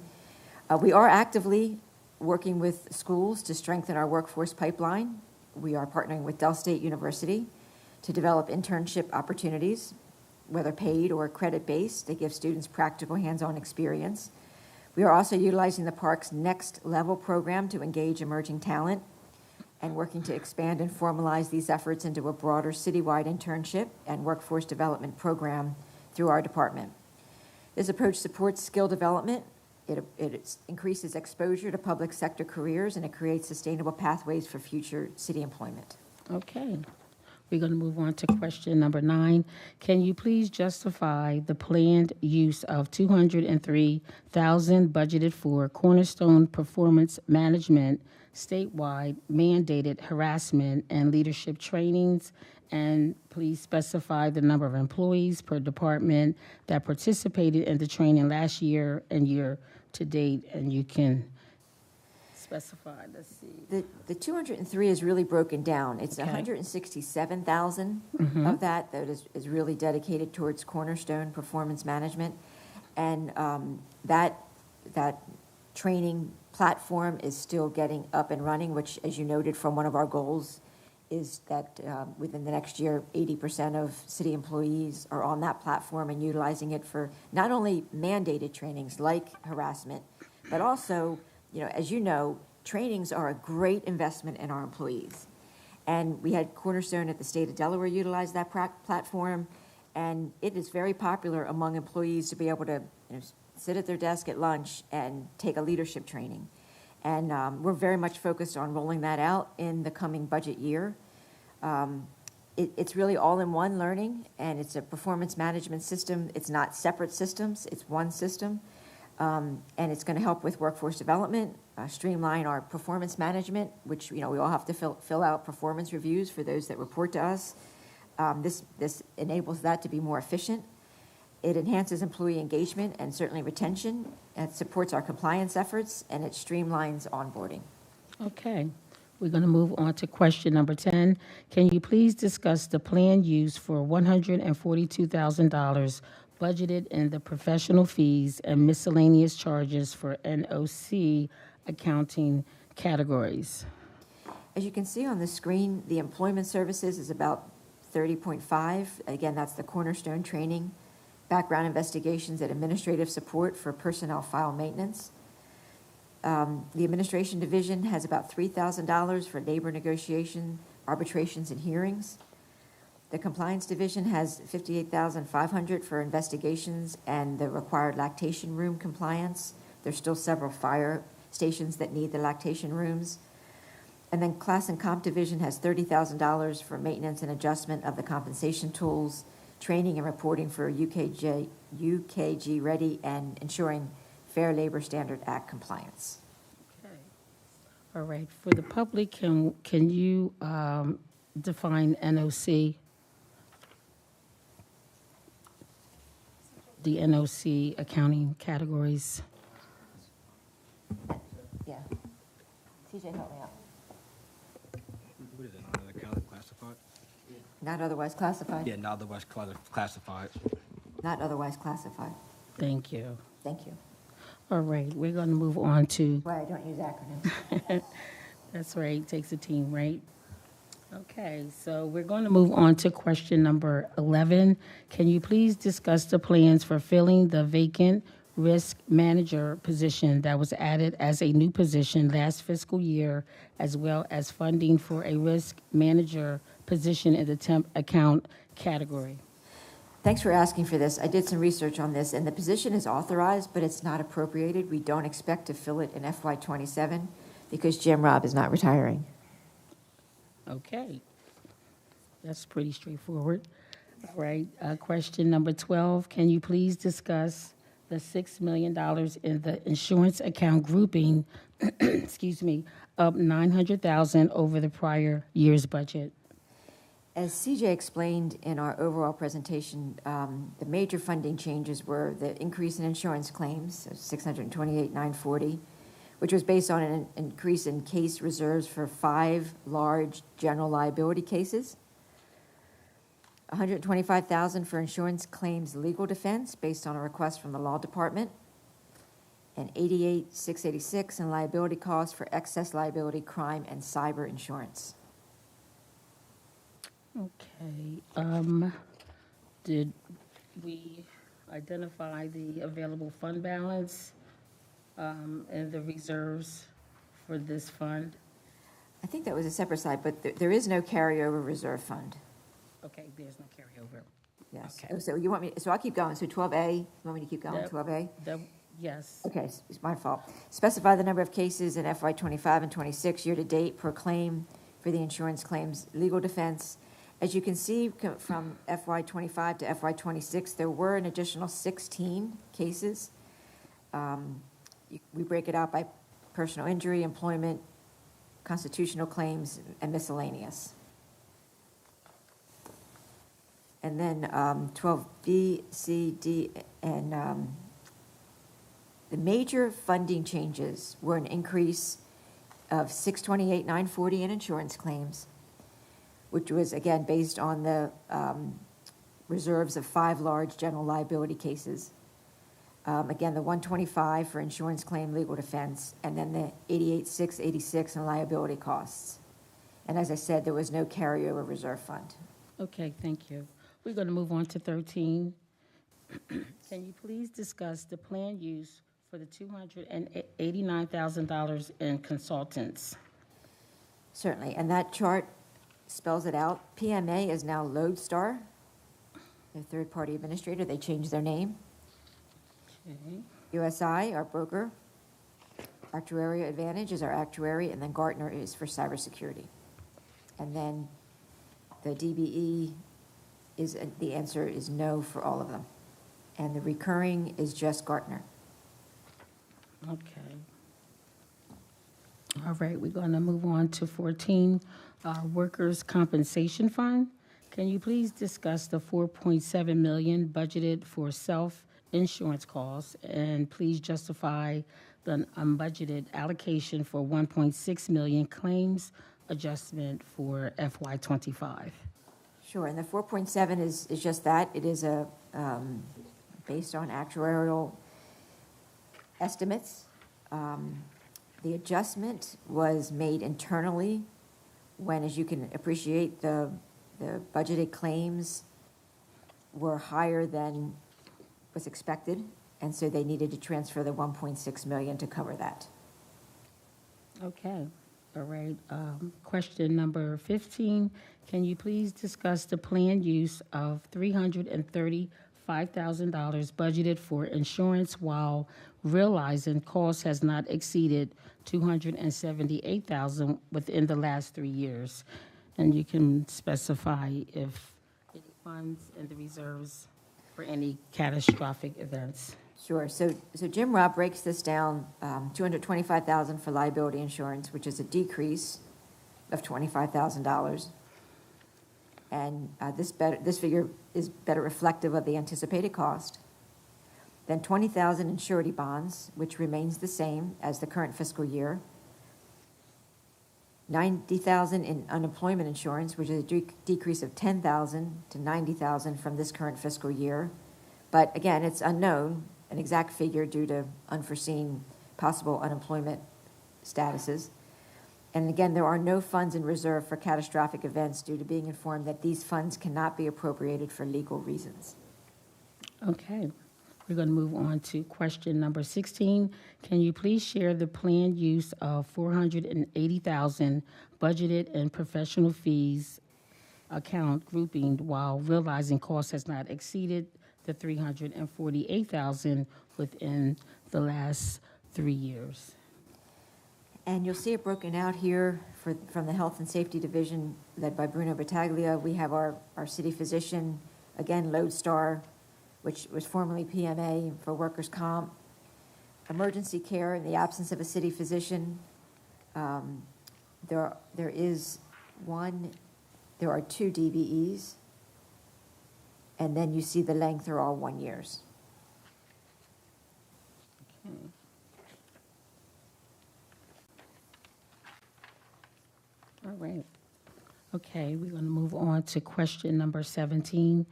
We are actively working with schools to strengthen our workforce pipeline. We are partnering with Dell State University to develop internship opportunities, whether paid or credit-based. They give students practical hands-on experience. We are also utilizing the park's Next Level program to engage emerging talent and working to expand and formalize these efforts into a broader citywide internship and workforce development program through our department. This approach supports skill development, it increases exposure to public sector careers, and it creates sustainable pathways for future city employment. Okay. We're going to move on to question number 9. Can you please justify the planned use of $203,000 budgeted for Cornerstone Performance Management statewide mandated harassment and leadership trainings? And please specify the number of employees per department that participated in the training last year and year to date. And you can specify, let's see. The 203 is really broken down. It's Okay. 167,000 of that is really dedicated towards Cornerstone Performance Management. And that training platform is still getting up and running, which, as you noted from one of our goals, is that within the next year, 80% of city employees are on that platform and utilizing it for not only mandated trainings like harassment, but also, as you know, trainings are a great investment in our employees. And we had Cornerstone at the state of Delaware utilize that platform, and it is very popular among employees to be able to sit at their desk at lunch and take a leadership training. And we're very much focused on rolling that out in the coming budget year. It's really all-in-one learning, and it's a performance management system. It's not separate systems, it's one system. And it's going to help with workforce development, streamline our performance management, which we all have to fill out performance reviews for those that report to us. This enables that to be more efficient. It enhances employee engagement and certainly retention. It supports our compliance efforts, and it streamlines onboarding. Okay. We're going to move on to question number 10. Can you please discuss the planned use for $142,000 budgeted in the professional fees and miscellaneous charges for NOC accounting categories? As you can see on the screen, the employment services is about 30.5. Again, that's the Cornerstone training, background investigations, and administrative support for personnel file maintenance. The administration division has about $3,000 for labor negotiation, arbitrations, and hearings. The compliance division has $58,500 for investigations and the required lactation room compliance. There's still several fire stations that need the lactation rooms. And then class and comp division has $30,000 for maintenance and adjustment of the compensation tools, training and reporting for UKG ready, and ensuring Fair Labor Standard Act compliance. Okay. All right, for the public, can you define NOC? The NOC accounting categories. Yeah. CJ, help me out. What is it, another account classified? Not otherwise classified? Yeah, not otherwise classified. Not otherwise classified. Thank you. Thank you. All right, we're going to move on to, Why I don't use acronyms. that's right, takes a team, right? Okay, so we're going to move on to question number 11. Can you please discuss the plans for filling the vacant risk manager position that was added as a new position last fiscal year, as well as funding for a risk manager position in the temp account category? Thanks for asking for this. I did some research on this, and the position is authorized, but it's not appropriated. We don't expect to fill it in FY '27 because Jim Robb is not retiring. Okay. That's pretty straightforward. All right, question number 12. Can you please discuss the $6 million in the insurance account grouping, excuse me, up $900,000 over the prior year's budget? As CJ explained in our overall presentation, the major funding changes were the increase in insurance claims, so $628,940, which was based on an increase in case reserves for 5 large general liability cases, $125,000 for insurance claims legal defense based on a request from the law department, and $88,686 in liability costs for excess liability, crime, and cyber insurance. Okay, did we identify the available fund balance and the reserves for this fund? I think that was a separate side, but there is no carryover reserve fund. Okay, there's no carryover. Yes. Okay. Oh, so you want me, so I'll keep going. So 12A, you want me to keep going, Yep. 12A? Yes. Okay, it's my fault. Specify the number of cases in FY '25 and '26 year-to-date per claim for the insurance claims legal defense. As you can see from FY '25 to FY '26, there were an additional 16 cases. We break it out by personal injury, employment, constitutional claims, and miscellaneous. And then 12B, C, D, and the major funding changes were an increase of $628,940 in insurance claims, which was, again, based on the reserves of 5 large general liability cases. Again, the $125 for insurance claim legal defense, and then the $88,686 in liability costs. And as I said, there was no carryover reserve fund. Okay, thank you. We're going to move on to 13. Can you please discuss the planned use for the $289,000 in consultants? Certainly, and that chart spells it out. PMA is now Lodestar, their third-party administrator. They changed their name. Okay. USI, our broker. Actuarial Advantage is our actuary, and then Gartner is for cybersecurity. And then the DBE is, the answer is no for all of them. And the recurring is just Gartner. Okay. All right, we're going to move on to 14, Workers' Compensation Fund. Can you please discuss the $4.7 million budgeted for self-insurance costs, and please justify the unbudgeted allocation for $1.6 million claims adjustment for FY '25? Sure, and the 4.7 is just that. It is a, based on actuarial estimates. The adjustment was made internally when, as you can appreciate, the budgeted claims were higher than was expected, and so they needed to transfer the 1.6 million to cover that. Okay, all right. Question number 15, can you please discuss the planned use of $335,000 budgeted for insurance while realizing cost has not exceeded $278,000 within the last 3 years? And you can specify if any funds in the reserves for any catastrophic events. Sure. So Jim Robb breaks this down, $225,000 for liability insurance, which is a decrease of $25,000. And this figure is better reflective of the anticipated cost. Then $20,000 in surety bonds, which remains the same as the current fiscal year. $90,000 in unemployment insurance, which is a decrease of $10,000 to $90,000 from this current fiscal year. But again, it's unknown, an exact figure due to unforeseen possible unemployment statuses. And again, there are no funds in reserve for catastrophic events due to being informed that these funds cannot be appropriated for legal reasons. Okay, we're going to move on to question number 16. Can you please share the planned use of $480,000 budgeted and professional fees account grouping while realizing cost has not exceeded the $348,000 within the last 3 years? And you'll see it broken out here from the Health and Safety Division led by Bruno Battaglia. We have our city physician, again, Lodestar, which was formerly PMA for workers' comp. Emergency care in the absence of a city physician. There are 2 DBEs. And then you see the length are all 1 years. Okay. All right. Okay, we're going to move on to question number 17.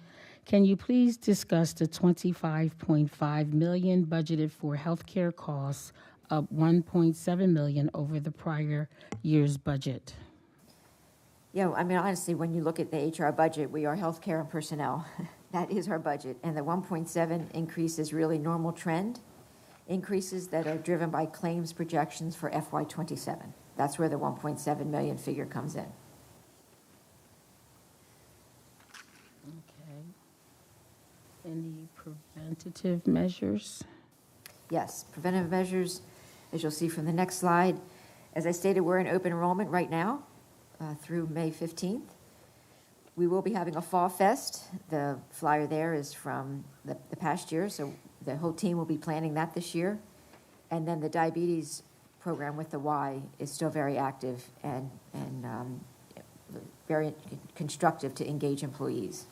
Can you please discuss the $25.5 million budgeted for healthcare costs, up $1.7 million over the prior year's budget? Yeah, I mean, honestly, when you look at the HR budget, we are healthcare and personnel. That is our budget. And the 1.7 increase is really normal trend increases that are driven by claims projections for FY27. That's where the 1.7 million figure comes in. Okay. Any preventative measures? Yes, preventive measures, as you'll see from the next slide. As I stated, we're in open enrollment right now through May 15th. We will be having a Fall Fest. The flyer there is from the past year, so the whole team will be planning that this year. And then the diabetes program with the Y is still very active and very constructive to engage employees.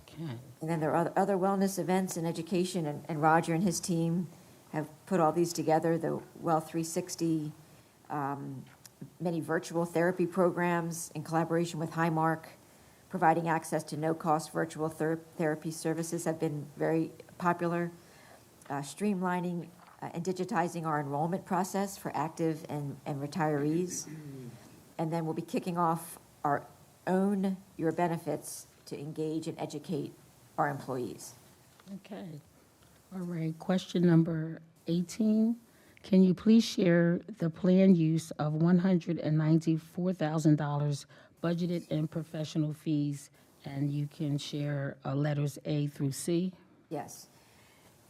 Okay. And then there are other wellness events and education, and Roger and his team have put all these together, the Well 360, many virtual therapy programs in collaboration with Highmark, providing access to no-cost virtual therapy services have been very popular, streamlining and digitizing our enrollment process for active and retirees. And then we'll be kicking off our Own Your Benefits to engage and educate our employees. Okay. All right. Question number 18. Can you please share the planned use of $194,000 budgeted in professional fees? And you can share letters A through C. Yes.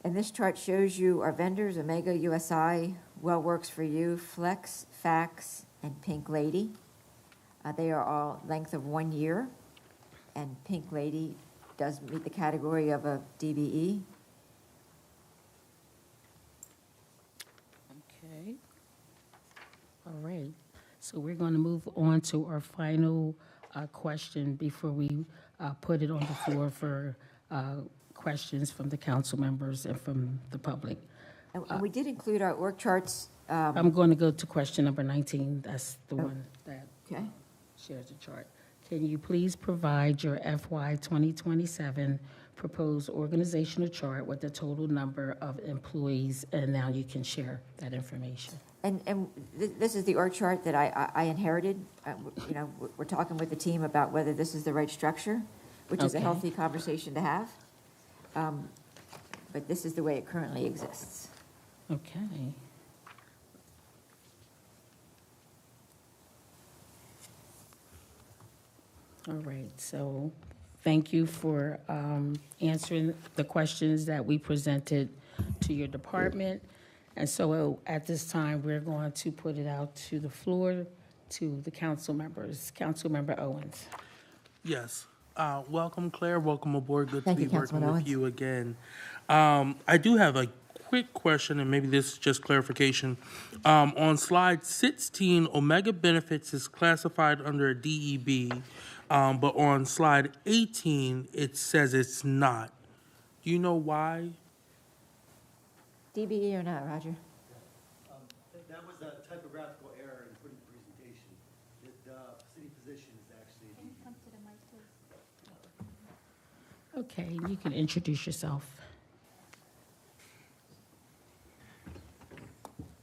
And this chart shows you our vendors, Omega, USI, Well Works for You, Flex, Fax, and Pink Lady. They are all length of 1 year, and Pink Lady does meet the category of a DBE. Okay. All right. So we're going to move on to our final question before we put it on the floor for questions from the council members and from the public. And we did include our org charts. I'm going to go to question number 19. That's the one that Okay. shares the chart. Can you please provide your FY 2027 proposed organizational chart with the total number of employees? And now you can share that information. And this is the org chart that I inherited. We're talking with the team about whether this is the right structure, which is a Okay. healthy conversation to have. But this is the way it currently exists. Okay. All right, so thank you for answering the questions that we presented to your department. And so at this time, we're going to put it out to the floor to the council members. Councilmember Owens. Yes. Welcome, Claire. Welcome aboard. Good Thank to you, be working Councilman with Owens. you again. I do have a quick question, and maybe this is just clarification. On slide 16, Omega Benefits is classified under a DEB, but on slide 18, it says it's not. Do you know why? DBE or not, Roger? That was a typographical error in putting the presentation. The city position is actually a DE. Okay, you can introduce yourself.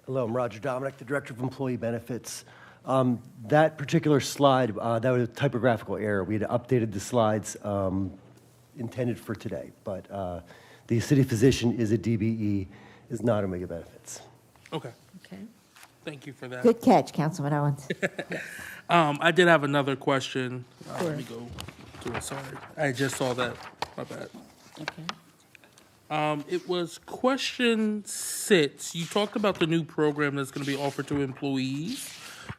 Hello, I'm Roger Dominic, the Director of Employee Benefits. That particular slide, that was a typographical error. We had updated the slides intended for today, but the city physician is a DBE, is not Omega Benefits. Okay, Okay. thank you for that. Good catch, Councilman Owens. I did have another question. Sure. Let me go to it, sorry. I just saw that, my bad. Okay. It was question 6. You talked about the new program that's going to be offered to employees.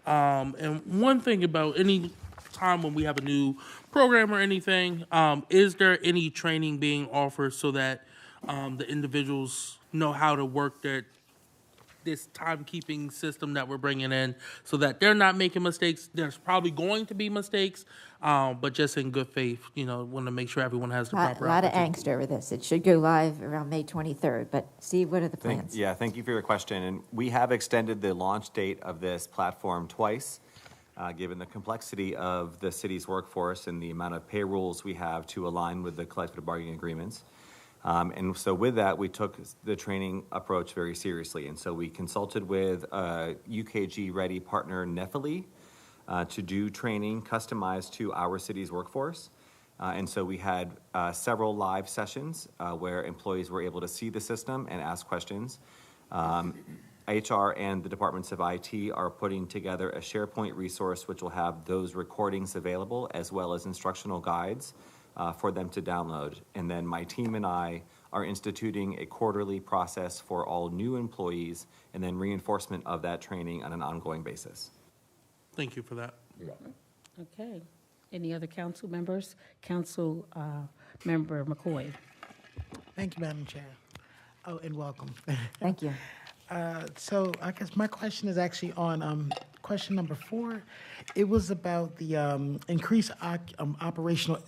And one thing about any time when we have a new program or anything, is there any training being offered so that the individuals know how to work this timekeeping system that we're bringing in so that they're not making mistakes? There's probably going to be mistakes, but just in good faith, want to make sure everyone has the A proper lot of opportunity. angst over this. It should go live around May 23rd, but Steve, what are the plans? Yeah, thank you for your question. And we have extended the launch date of this platform twice, given the complexity of the city's workforce and the amount of payrolls we have to align with the collective bargaining agreements. And so with that, we took the training approach very seriously. And so we consulted with UKG-ready partner Nefali to do training customized to our city's workforce. And so we had several live sessions where employees were able to see the system and ask questions. HR and the departments of IT are putting together a SharePoint resource which will have those recordings available as well as instructional guides for them to download. And then my team and I are instituting a quarterly process for all new employees and then reinforcement of that training on an ongoing basis. Thank you for that. Okay. Any other council members? Council Member McCoy. Thank you, Madam Chair. Oh, and welcome. Thank you. So I guess my question is actually on question number 4. It was about the increased operational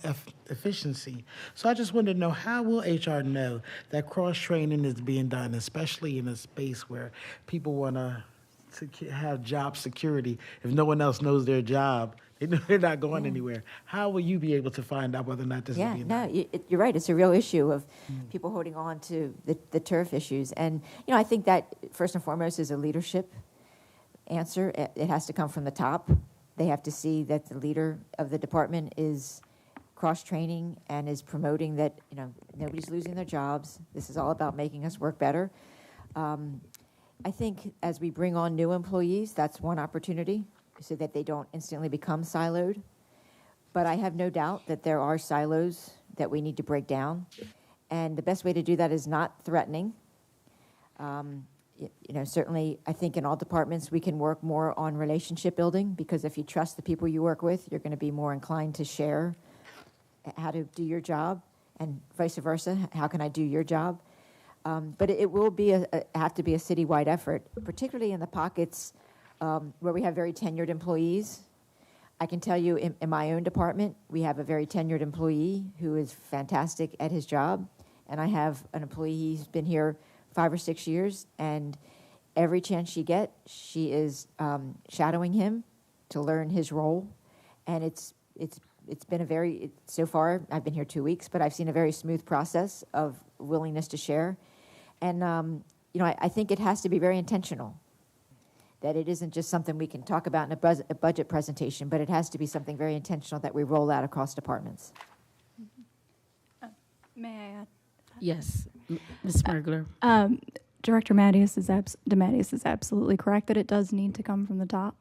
efficiency. So I just wanted to know, how will HR know that cross-training is being done, especially in a space where people want to have job security? If no one else knows their job, they're not going anywhere. How will you be able to find out whether or not this is Yeah, being no, done? you're right. It's a real issue of people holding on to the turf issues. And, I think that first and foremost is a leadership answer. It has to come from the top. They have to see that the leader of the department is cross-training and is promoting that, nobody's losing their jobs. This is all about making us work better. I think as we bring on new employees, that's one opportunity so that they don't instantly become siloed. But I have no doubt that there are silos that we need to break down. And the best way to do that is not threatening. Certainly, I think in all departments, we can work more on relationship building, because if you trust the people you work with, you're going to be more inclined to share how to do your job, and vice versa. How can I do your job? But it will be have to be a citywide effort, particularly in the pockets where we have very tenured employees. I can tell you in my own department, we have a very tenured employee who is fantastic at his job. And I have an employee, he's been here 5 or 6 years, and every chance she is shadowing him to learn his role. And it's been so far, I've been here 2 weeks, but I've seen a very smooth process of willingness to share. And, I think it has to be very intentional, that it isn't just something we can talk about in a budget presentation, but it has to be something very intentional that we roll out across departments. May I add? Yes, Ms. Mergler. Director DeMatteis is absolutely correct that it does need to come from the top.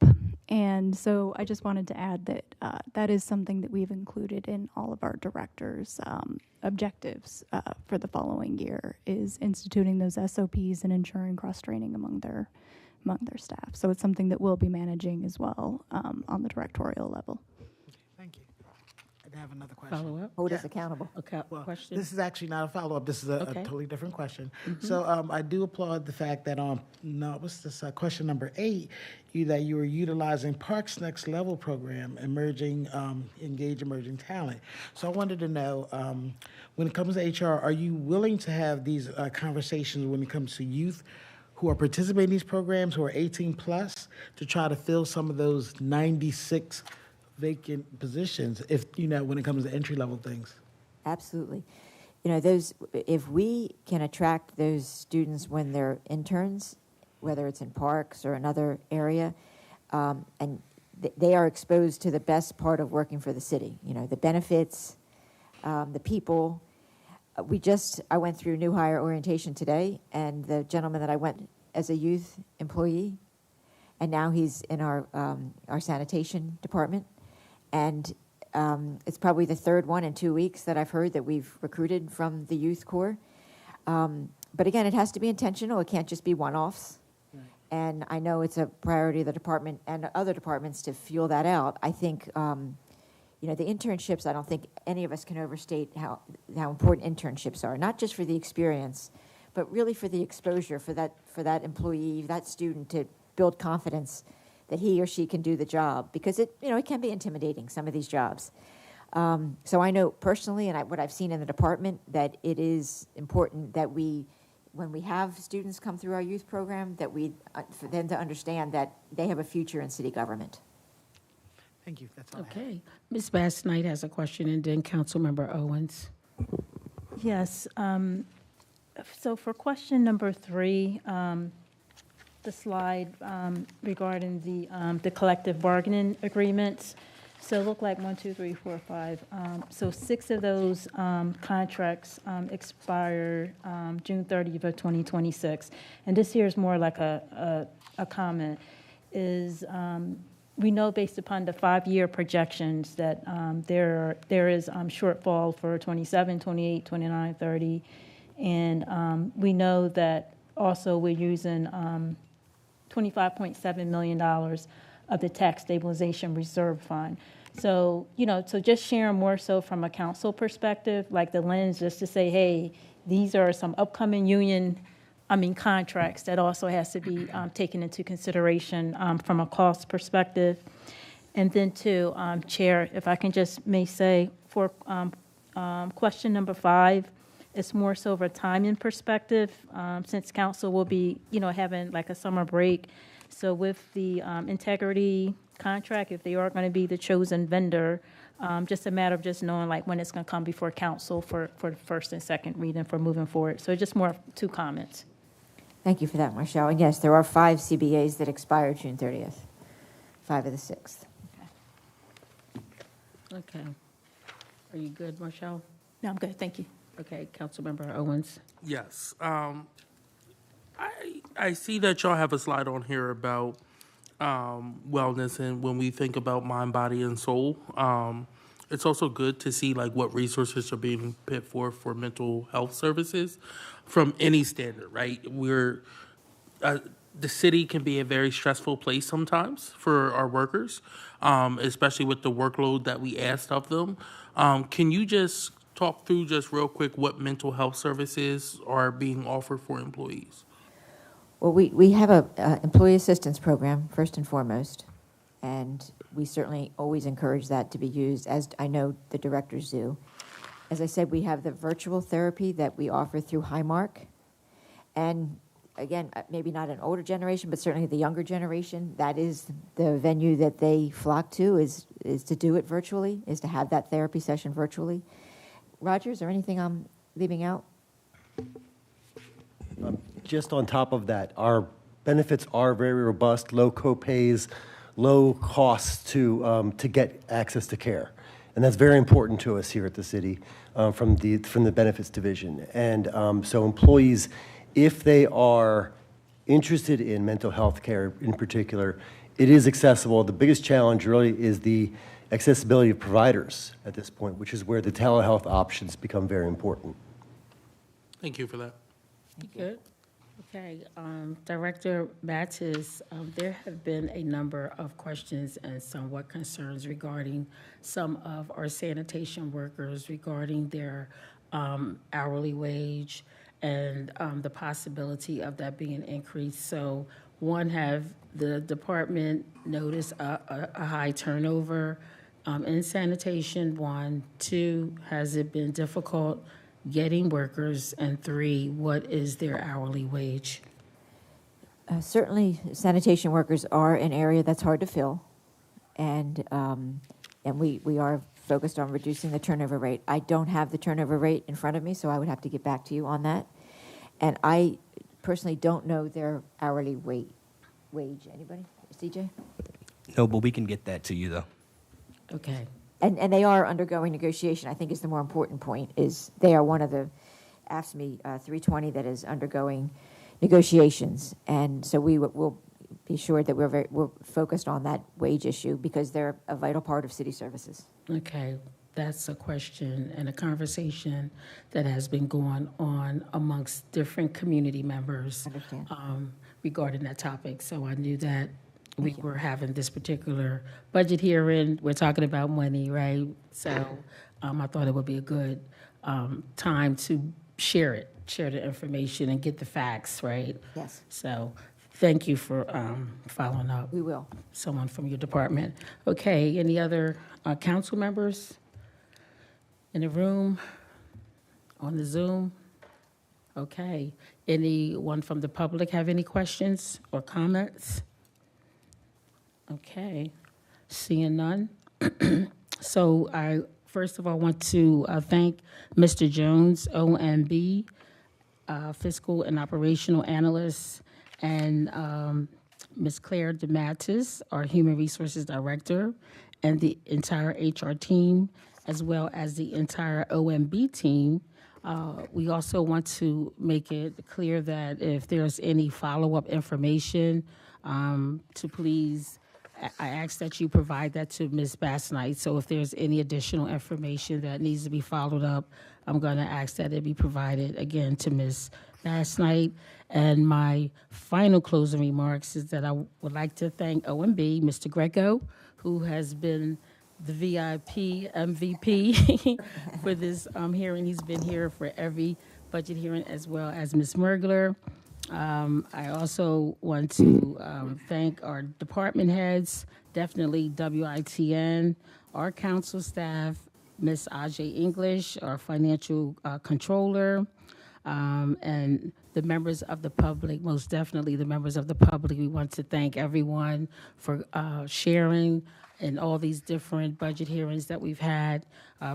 And so I just wanted to add that that is something that we've included in all of our directors' objectives for the following year, is instituting those SOPs and ensuring cross-training among their staff. So it's something that we'll be managing as well on the directorial level. Thank you. to have another question. Follow up? Hold us accountable. Okay, Well, question? this is actually not a follow-up. This is a Okay. totally different question. So I do applaud the fact that what's this, question number 8, that you were utilizing Parks Next Level program, engage emerging talent. So I wanted to know, when it comes to HR, are you willing to have these conversations when it comes to youth who are participating in these programs, who are 18 plus, to try to fill some of those 96 vacant positions, when it comes to entry-level things? Absolutely. If we can attract those students when they're interns, whether it's in parks or another area, and they are exposed to the best part of working for the city, the benefits, the people. I went through new hire orientation today, and the gentleman that I went as a youth employee, and now he's in our sanitation department. And it's probably the third one in 2 weeks that I've heard that we've recruited from the youth corps. But again, it has to be intentional. It can't just be one-offs. Right. And I know it's a priority of the department and other departments to fuel that out. I think, the internships, I don't think any of us can overstate how important internships are, not just for the experience, but really for the exposure for that employee, that student, to build confidence that he or she can do the job, because it can be intimidating, some of these jobs. So I know personally, and what I've seen in the department, that it is important that when we have students come through our youth program, that for them to understand that they have a future in city government. Thank you. That's all I have. Okay. Ms. Bass Knight has a question, and then Councilmember Owens. Yes. So for question number 3, the slide regarding the collective bargaining agreements. So it looked like 1, 2, 3, 4, 5. So 6 of those contracts expire June 30th of 2026. And this here is more like a comment. We know based upon the 5-year projections that there is shortfall for 27, 28, 29, 30. And we know that also we're using $25.7 million of the Tax Stabilization Reserve Fund. So, so just sharing more so from a council perspective, like the lens, just to say, hey, these are some upcoming contracts that also has to be taken into consideration from a cost perspective. And then too, Chair, if I can just may say, for question number 5, it's more so of a timing perspective, since council will be, having like a summer break. So with the integrity contract, if they are going to be the chosen vendor, just a matter of just knowing like when it's going to come before council for the first and second reading for moving forward. So just more 2 comments. Thank you for that, Marshall. And yes, there are 5 CBAs that expire June 30th, 5 of the 6th. Okay. Are you good, Marshall? No, I'm good. Thank you. Okay, Councilmember Owens. Yes. I see that y'all have a slide on here about wellness, and when we think about mind, body, and soul, it's also good to see like what resources are being put forth for mental health services from any standard, right? The city can be a very stressful place sometimes for our workers, especially with the workload that we asked of them. Can you just talk through just real quick what mental health services are being offered for employees? Well, we have a employee assistance program, first and foremost, and we certainly always encourage that to be used, as I know the directors do. As I said, we have the virtual therapy that we offer through Highmark. And again, maybe not an older generation, but certainly the younger generation, that is the venue that they flock to, is to do it virtually, is to have that therapy session virtually. Roger, is there anything I'm leaving out? Just on top of that, our benefits are very robust, low co-pays, low costs to get access to care. And that's very important to us here at the city from the benefits division. And so employees, if they are interested in mental health care in particular, it is accessible. The biggest challenge really is the accessibility of providers at this point, which is where the telehealth options become very important. Thank you for that. Good. Okay, Director Mattis, there have been a number of questions and somewhat concerns regarding some of our sanitation workers regarding their hourly wage and the possibility of that being increased. So, one, have the department noticed a high turnover in sanitation? One. Two, has it been difficult getting workers? And three, what is their hourly wage? Certainly, sanitation workers are an area that's hard to fill, and we are focused on reducing the turnover rate. I don't have the turnover rate in front of me, so I would have to get back to you on that. And I personally don't know their hourly wage. Anybody? CJ? No, but we can get that to you, though. Okay. And they are undergoing negotiation. I think is the more important point, is they are one of the AFSCME 320 that is undergoing negotiations. And so we will be sure that we're focused on that wage issue because they're a vital part of city services. Okay, that's a question and a conversation that has been going on amongst different community members Understand. Regarding that topic. So I knew that we were having this particular budget hearing. We're talking about money, right? So I thought it would be a good time to share the information and get the facts, right? Yes. So thank you for following up. We will. Someone from your department. Okay, any other council members in the room, on the Zoom? Okay, anyone from the public have any questions or comments? Okay, seeing none. So I first of all want to thank Mr. Jones, OMB, Fiscal and Operational Analyst, and Ms. Claire DeMattis, our Human Resources Director, and the entire HR team, as well as the entire OMB team. We also want to make it clear that if there's any follow-up information, to please, I ask that you provide that to Ms. Bassnight. So if there's any additional information that needs to be followed up, I'm going to ask that it be provided again to Ms. Bassnight. And my final closing remarks is that I would like to thank OMB, Mr. Greco, who has been the VIP MVP for this hearing. He's been here for every budget hearing, as well as Ms. Mergler. I also want to thank our department heads, definitely WITN, our council staff, Ms. Ajay English, our financial controller, and the members of the public, most definitely the members of the public. We want to thank everyone for sharing in all these different budget hearings that we've had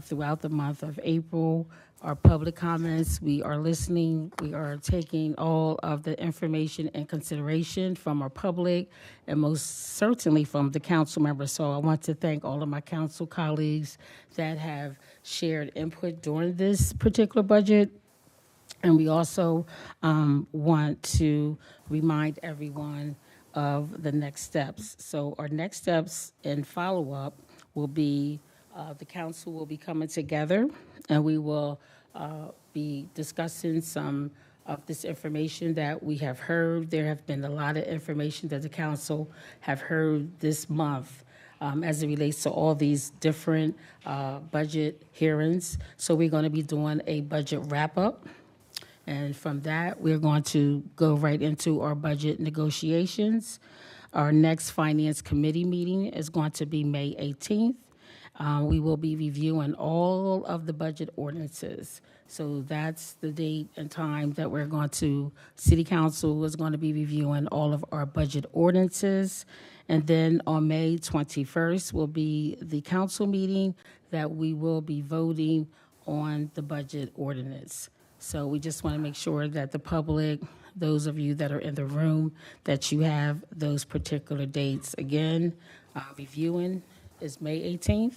throughout the month of April. Our public comments, we are listening, we are taking all of the information and consideration from our public and most certainly from the council members. So I want to thank all of my council colleagues that have shared input during this particular budget. And we also want to remind everyone of the next steps. So our next steps in follow-up will be the council will be coming together and we will be discussing some of this information that we have heard. There have been a lot of information that the council have heard this month as it relates to all these different budget hearings. So we're going to be doing a budget wrap-up. And from that, we're going to go right into our budget negotiations. Our next Finance Committee meeting is going to be May 18th. We will be reviewing all of the budget ordinances. So that's the date and time that we're going to, City Council is going to be reviewing all of our budget ordinances. And then on May 21st will be the council meeting that we will be voting on the budget ordinance. So we just want to make sure that the public, those of you that are in the room, that you have those particular dates. Again, reviewing is May 18th,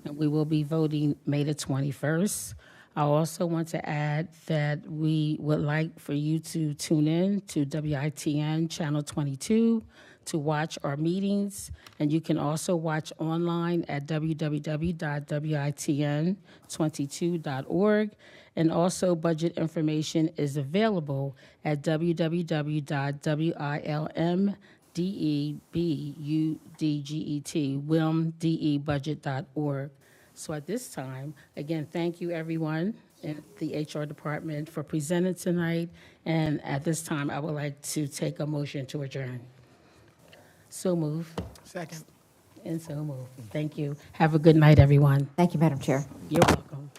and we will be voting May the 21st. I also want to add that we would like for you to tune in to WITN Channel 22 to watch our meetings, and you can also watch online at www.witn22.org. And also, budget information is available at www.wilmdebudget.org. So at this time, again, thank you, everyone in the HR department for presenting tonight. And at this time, I would like to take a motion to adjourn. So move, Second. and so move. Thank you. Have a good night, everyone. Thank you, Madam Chair. You're welcome.